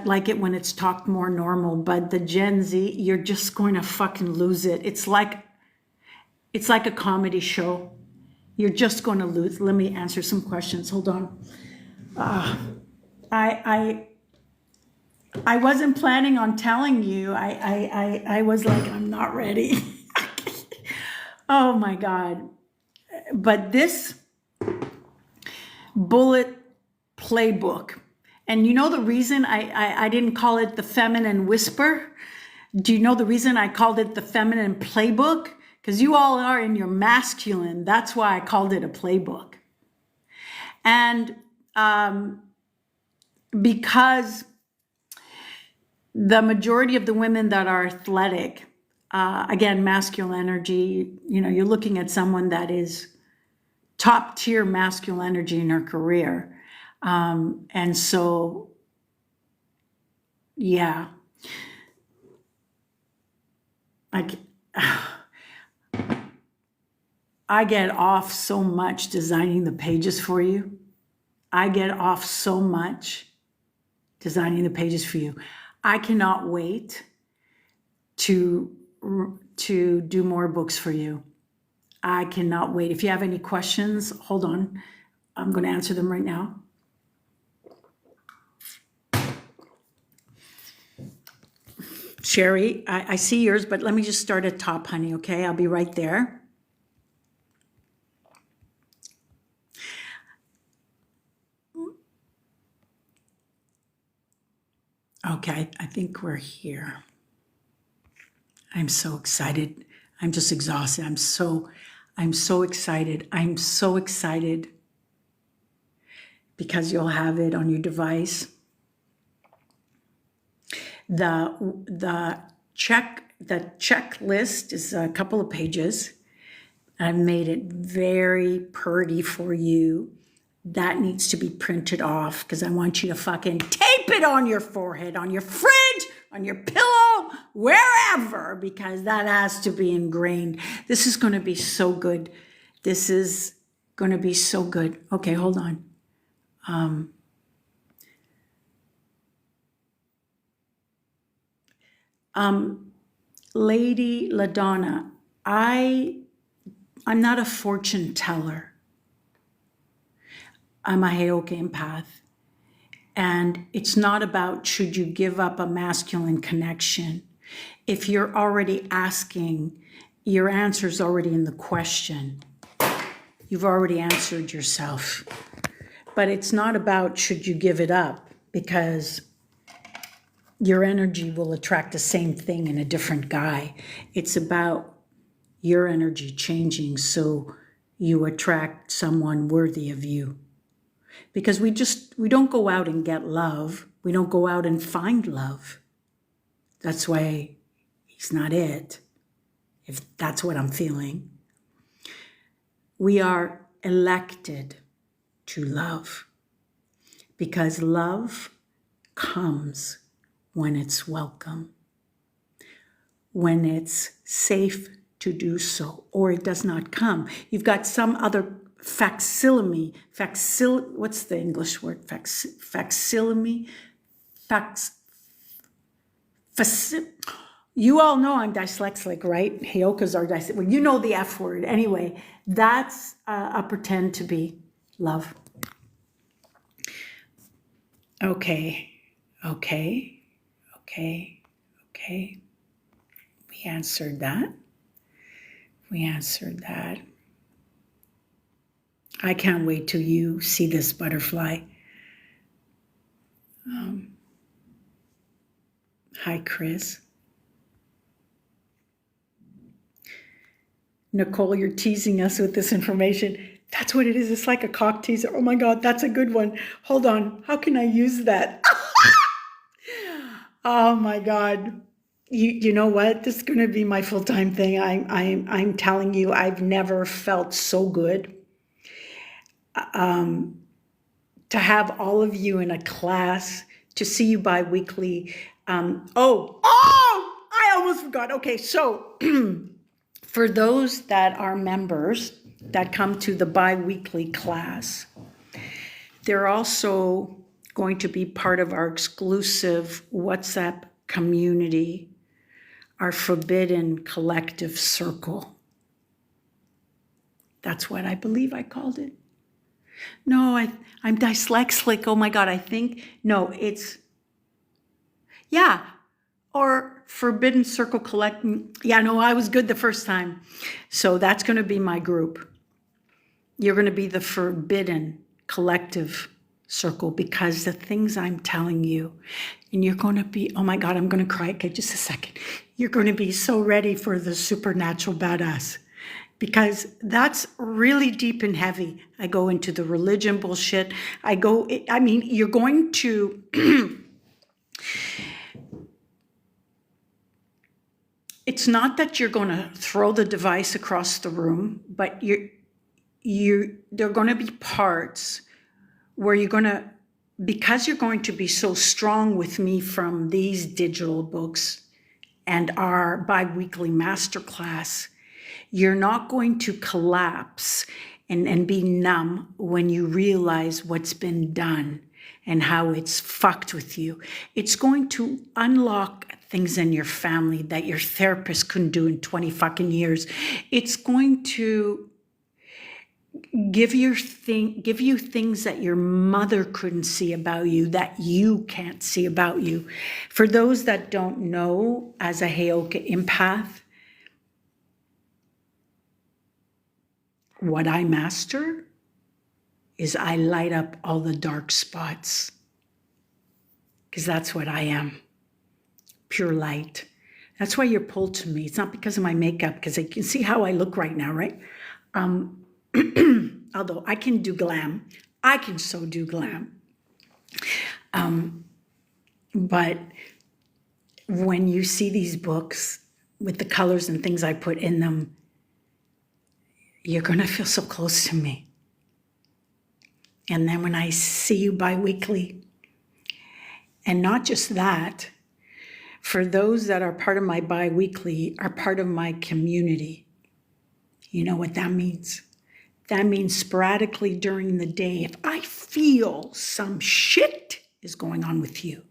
like it when it's talked more normal. But the Gen Z, you're just going to fucking lose it. It's like a comedy show. You're just going to lose. Let me answer some questions. Hold on. I wasn't planning on telling you. I was like, I'm not ready. Oh my God. But this bullet playbook, and you know the reason I didn't call it the feminine whisper? Do you know the reason I called it the feminine playbook? Because you all are in your masculine. That's why I called it a playbook. And because the majority of the women that are athletic, again, masculine energy, you're looking at someone that is top tier masculine energy in her career. And so, yeah, I get off so much designing the pages for you. I get off so much designing the pages for you. I cannot wait to do more books for you. I cannot wait. If you have any questions, hold on. I'm going to answer them right now. Sherry, I see yours, but let me just start at top, honey, okay? I'll be right there. Okay, I think we're here. I'm so excited. I'm just exhausted. I'm so excited. I'm so excited because you'll have it on your device. The checklist is a couple of pages. I've made it very pretty for you. That needs to be printed off because I want you to fucking tape it on your forehead, on your fridge, on your pillow, wherever, because that has to be ingrained. This is going to be so good. This is going to be so good. Okay, hold on. Lady LaDonna, I'm not a fortune teller. I'm a Heoka empath. And it's not about should you give up a masculine connection. If you're already asking, your answer's already in the question. You've already answered yourself. But it's not about should you give it up, because your energy will attract the same thing in a different guy. It's about your energy changing so you attract someone worthy of you. Because we don't go out and get love. We don't go out and find love. That's why he's not it, if that's what I'm feeling. We are elected to love, because love comes when it's welcome, when it's safe to do so, or it does not come. You've got some other facsimile, what's the English word? Facsimile? You all know I'm dyslexic, right? Heokas are dyslexic. Well, you know the F word. Anyway, that's a pretend to be love. Okay. We answered that. I can't wait till you see this butterfly. Hi, Chris. Nicole, you're teasing us with this information. That's what it is. It's like a cock teaser. Oh my God, that's a good one. Hold on. How can I use that? Oh my God. You know what? This is going to be my full-time thing. I'm telling you, I've never felt so good. to have all of you in a class, to see you bi-weekly. I almost forgot. Okay, so for those that are members that come to the bi-weekly class, they're also going to be part of our exclusive WhatsApp community, our forbidden collective circle. That's what I believe I called it. No, I'm dyslexic. Oh my God, or forbidden circle collecting. Yeah, no, I was good the first time. So that's going to be my group. You're going to be the forbidden collective circle, because the things I'm telling you, and you're going to be, oh my God, I'm going to cry. Okay, just a second. You're going to be so ready for the supernatural badass, because that's really deep and heavy. I go into the religion bullshit. You're going to, it's not that you're going to throw the device across the room, but there are going to be parts where you're going to, because you're going to be so strong with me from these digital books and our bi-weekly masterclass, you're not going to collapse and be numb when you realize what's been done and how it's fucked with you. It's going to unlock things in your family that your therapist couldn't do in 20 fucking years. It's going to give you things that your mother couldn't see about you, that you can't see about you. For those that don't know, as a Heyoka empath, what I master is I light up all the dark spots, because that's what I am, pure light. That's why you're pulled to me. It's not because of my makeup, because you can see how I look right now, right? Although I can do glam. I can so do glam. But when you see these books with the colors and things I put in them, you're going to feel so close to me. And then when I see you bi-weekly, and not just that, for those that are part of my bi-weekly, are part of my community. You know what that means? That means sporadically during the day, if I feel some shit is going on with you,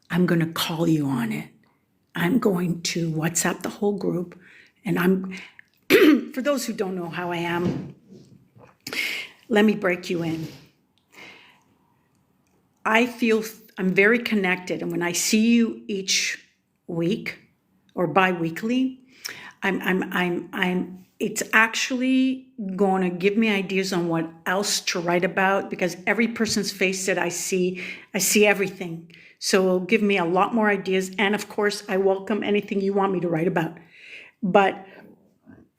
I'm going to call you on it. I'm going to WhatsApp the whole group. And for those who don't know how I am, let me break you in. I feel I'm very connected. And when I see you each week or bi-weekly, it's actually going to give me ideas on what else to write about, because every person's face that I see everything. So it'll give me a lot more ideas. And of course, I welcome anything you want me to write about. But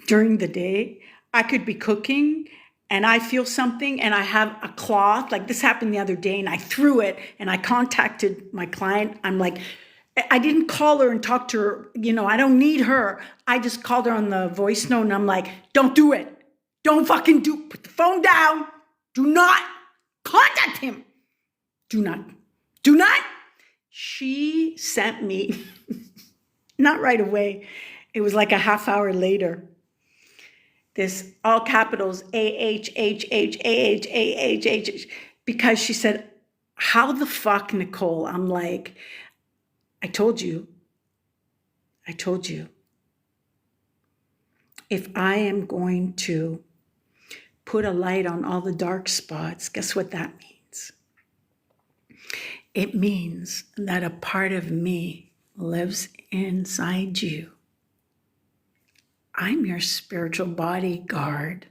during the day, I could be cooking and I feel something and I have a cloth, like this happened the other day, and I threw it and I contacted my client. I'm like, I didn't call her and talk to her. I don't need her. I just called her on the voice note and I'm like, don't do it. Don't fucking put the phone down. Do not contact him. Do not. She sent me, not right away. It was like a half hour later. This all capitals AHHHAHAHH, because she said, how the fuck, Nicole? I'm like, I told you. If I am going to put a light on all the dark spots, guess what that means? It means that a part of me lives inside you. I'm your spiritual bodyguard.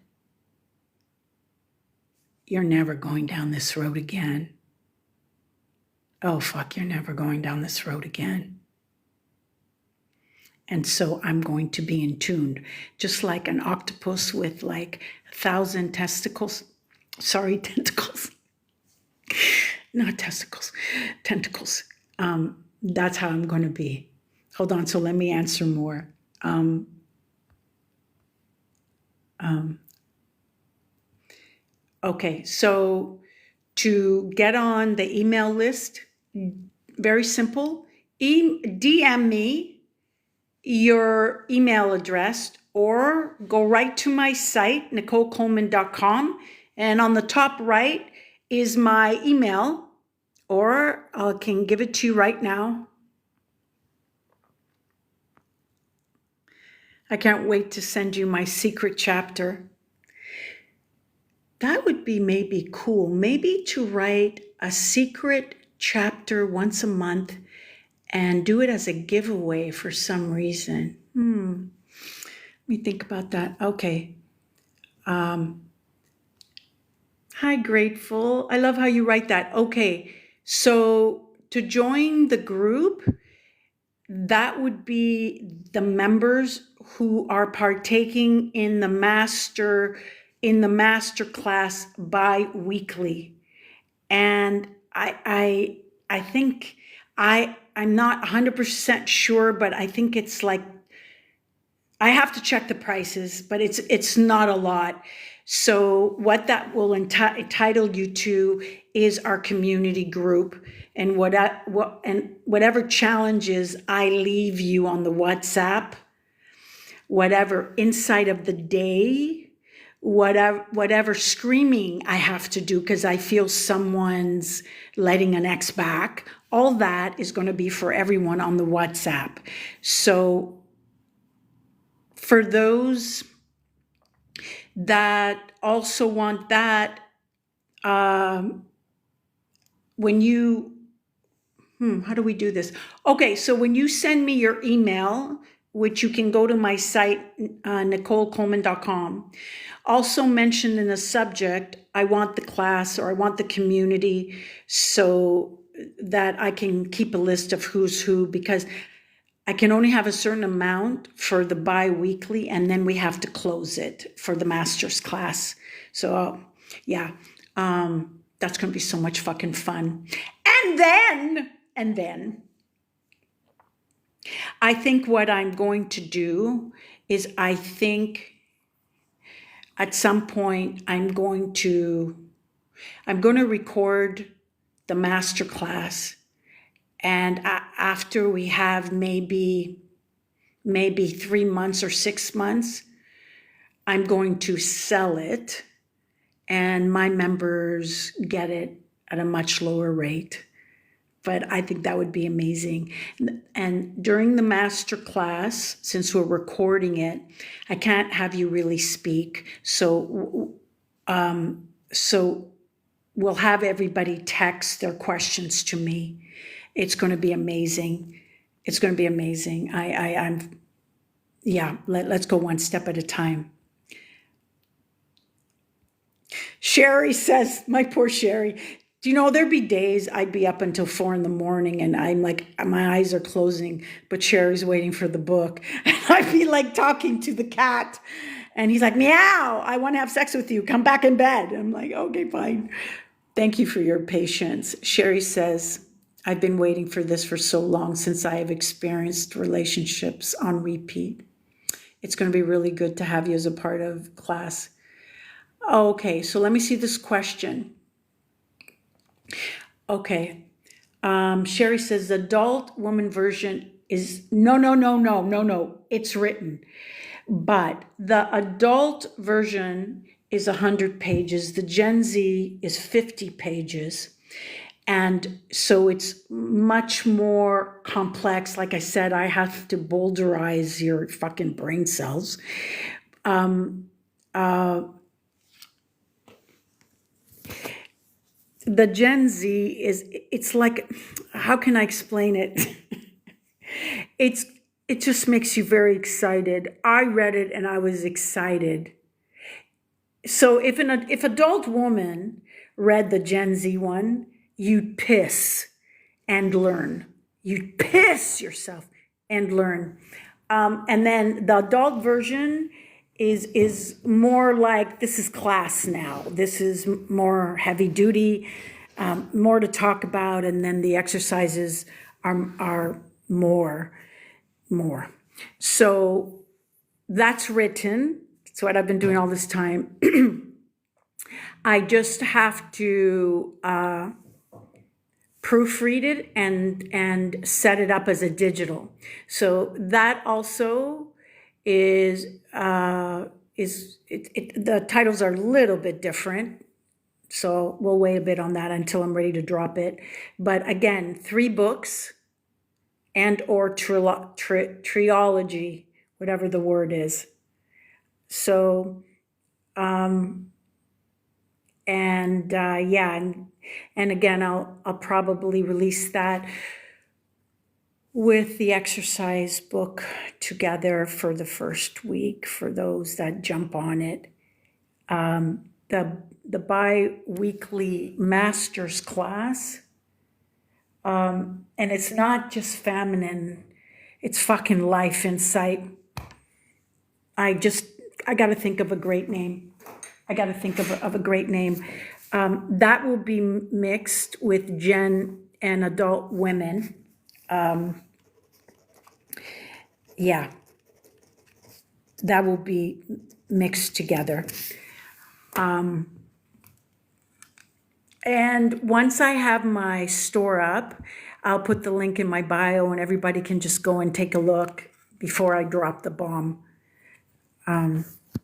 You're never going down this road again. Oh, fuck, you're never going down this road again. And so I'm going to be in tune, just like an octopus with like 1,000 testicles. Sorry, tentacles. Not testicles, tentacles. That's how I'm going to be. Hold on, so let me answer more. Okay, so to get on the email list, very simple. DM me your email address or go right to my site, NicoleColeman.com, and on the top right is my email, or I can give it to you right now. I can't wait to send you my secret chapter. That would be maybe cool. Maybe to write a secret chapter once a month and do it as a giveaway for some reason. Let me think about that. Okay. Hi, Grateful. I love how you write that. Okay. So to join the group, that would be the members who are partaking in the master class bi-weekly. And I think I'm not 100% sure, but I think it's like, I have to check the prices, but it's not a lot. So what that will entitle you to is our community group, and whatever challenges I leave you on the WhatsApp, whatever insight of the day, whatever screaming I have to do because I feel someone's letting an ex back, all that is going to be for everyone on the WhatsApp. So for those that also want that, when you, how do we do this? Okay, so when you send me your email, which you can go to my site, NicoleColeman.com, also mention in the subject, I want the class or I want the community, so that I can keep a list of who's who, because I can only have a certain amount for the bi-weekly, and then we have to close it for the master's class. So yeah, that's going to be so much fucking fun. And then I think what I'm going to do is, I think at some point I'm going to record the master class, and after we have maybe 3 months or 6 months, I'm going to sell it, and my members get it at a much lower rate. But I think that would be amazing. And during the master class, since we're recording it, I can't have you really speak. So we'll have everybody text their questions to me. It's going to be amazing. It's going to be amazing. Let's go one step at a time. Sherry says, my poor Sherry, do you know, there'd be days I'd be up until 4 a.m. and I'm like, my eyes are closing, but Sherry's waiting for the book. And I'd be like talking to the cat, and he's like, meow, I want to have sex with you. Come back in bed. I'm like, okay, fine. Thank you for your patience. Sherry says, I've been waiting for this for so long, since I have experienced relationships on repeat. It's going to be really good to have you as a part of class. Okay, so let me see this question. Okay. Sherry says the adult woman version is no. It's written. But the adult version is 100 pages. The Gen Z is 50 pages. And so it's much more complex. Like I said, I have to boulderize your fucking brain cells. The Gen Z it's like, how can I explain it? It just makes you very excited. I read it and I was excited. So if adult woman read the Gen Z one, you'd piss and learn. You'd piss yourself and learn. And then the adult version is more like, this is class now. This is more heavy duty, more to talk about, and then the exercises are more. So that's written. That's what I've been doing all this time. I just have to proofread it and set it up as a digital. So that also is the titles are a little bit different. So we'll wait a bit on that until I'm ready to drop it. But again, 3 books and or trilogy, whatever the word is. So, yeah, and again, I'll probably release that with the exercise book together for the first week for those that jump on it. The bi-weekly master's class, and it's not just feminine, it's fucking life insight. I got to think of a great name. Of a great name. That will be mixed with Gen and adult women. Yeah, that will be mixed together. And once I have my store up, I'll put the link in my bio and everybody can just go and take a look before I drop the bomb.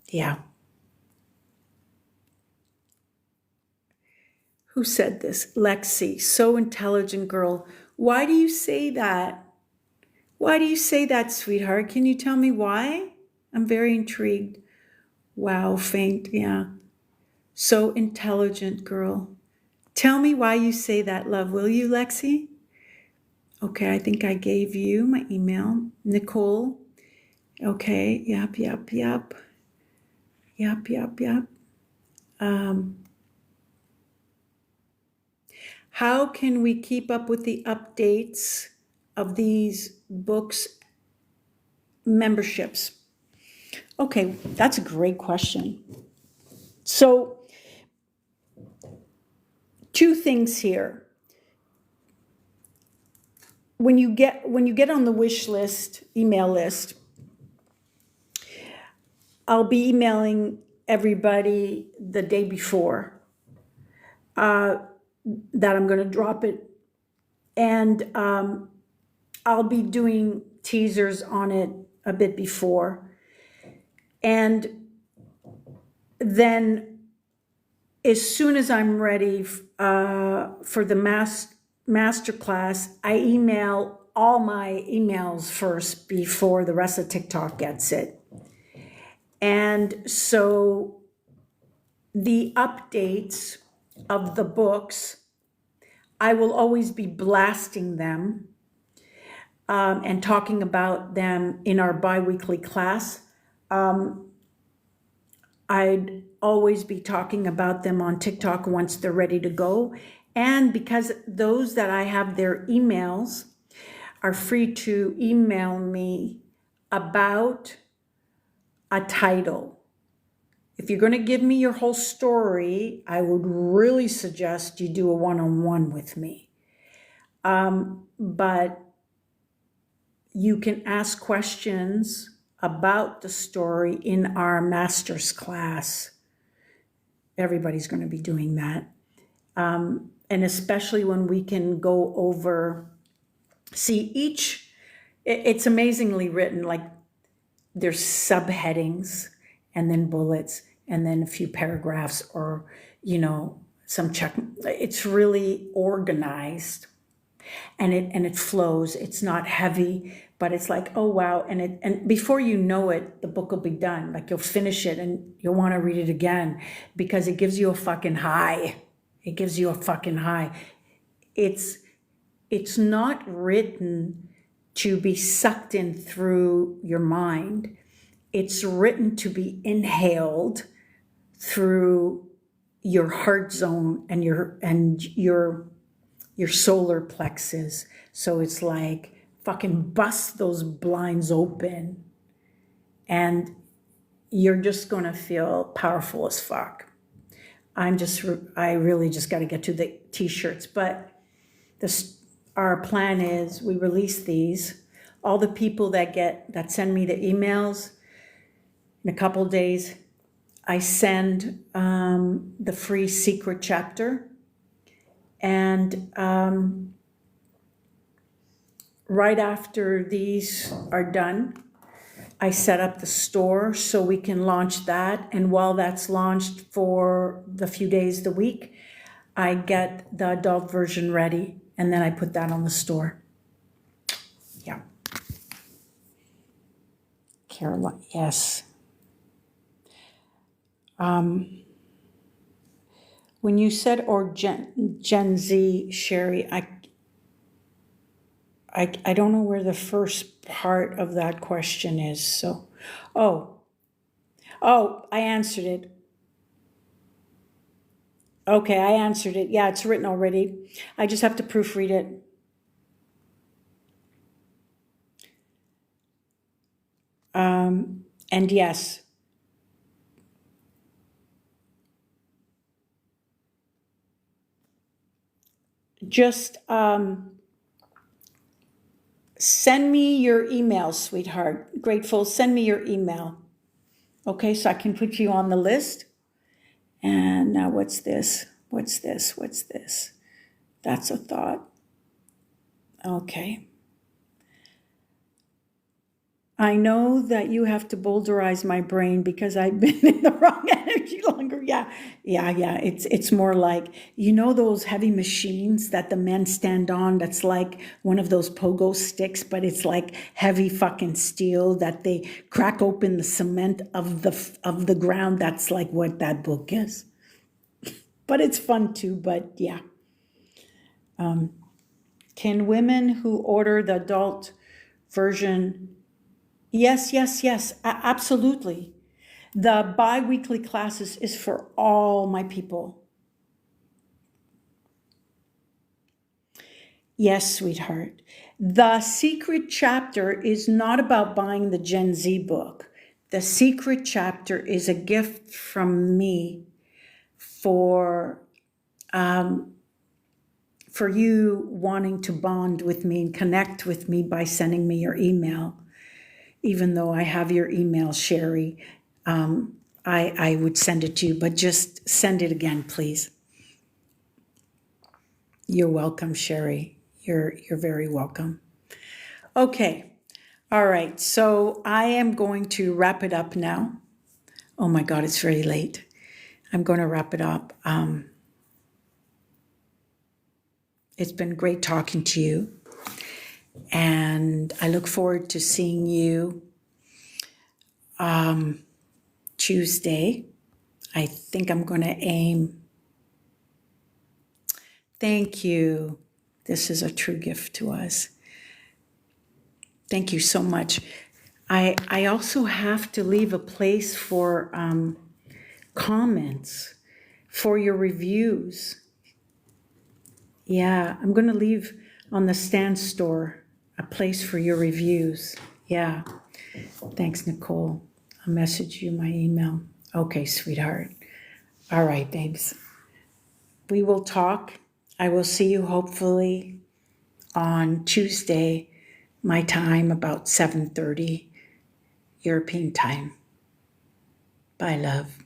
Yeah. Who said this? Lexi, so intelligent girl. Why do you say that? Why do you say that, sweetheart? Can you tell me why? I'm very intrigued. Wow, faint, yeah. So intelligent girl. Tell me why you say that, love, will you, Lexi? Okay, I think I gave you my email. Nicole. Okay, yep. How can we keep up with the updates of these books memberships? Okay, that's a great question. So, 2 things here. When you get on the wish list, email list, I'll be emailing everybody the day before that I'm going to drop it, and I'll be doing teasers on it a bit before, and then as soon as I'm ready for the master class, I email all my emails first before the rest of TikTok gets it. And so the updates of the books, I will always be blasting them and talking about them in our bi-weekly class. I'd always be talking about them on TikTok once they're ready to go. And because those that I have their emails are free to email me about a title. If you're going to give me your whole story, I would really suggest you do a one-on-one with me. But you can ask questions about the story in our master's class. Everybody's going to be doing that. And especially when we can go over, it's amazingly written, like there's subheadings and then bullets and then a few paragraphs or, some check. It's really organized and it flows. It's not heavy, but it's like, oh wow. And before you know it, the book will be done. Like you'll finish it and you'll want to read it again because it gives you a fucking high. It gives you a fucking high. It's not written to be sucked in through your mind. It's written to be inhaled through your heart zone and your solar plexus. So it's like fucking bust those blinds open and you're just gonna feel powerful as fuck. I really just got to get to the t-shirts, but our plan is we release these. All the people that send me the emails in a couple days, I send the free secret chapter, and right after these are done, I set up the store so we can launch that. And while that's launched for the few days the week, I get the adult version ready, and then I put that on the store. Yeah. Caroline, yes. When you said or Gen Z, Sherry, I don't know where the first part of that question is. So, oh, I answered it. Okay, I answered it. Yeah, it's written already. I just have to proofread it. And yes, just send me your email, sweetheart. Grateful, send me your email. Okay, so I can put you on the list. And now what's this? What's this? What's this? That's a thought. Okay. I know that you have to boulderize my brain because I've been in the wrong energy longer. Yeah. It's more like, you know, those heavy machines that the men stand on, that's like one of those pogo sticks, but it's like heavy fucking steel that they crack open the cement of the ground. That's like what that book is. But it's fun too, but yeah. Can women who order the adult version? Yes, absolutely. The bi-weekly classes is for all my people. Yes, sweetheart. The secret chapter is not about buying the Gen Z book. The secret chapter is a gift from me for you wanting to bond with me and connect with me by sending me your email. Even though I have your email, Sherry, I would send it to you, but just send it again, please. You're welcome, Sherry. You're very welcome. Okay. All right. So I am going to wrap it up now. Oh my God, it's very late. I'm going to wrap it up. It's been great talking to you. And I look forward to seeing you Tuesday. I think I'm going to aim. Thank you. This is a true gift to us. Thank you so much. I also have to leave a place for comments, for your reviews. Yeah, I'm going to leave on the Stand Store a place for your reviews. Yeah. Thanks, Nicole. I'll message you my email. Okay, sweetheart. All right, babes. We will talk. I will see you hopefully on Tuesday, my time, about 7:30 European time. Bye, love.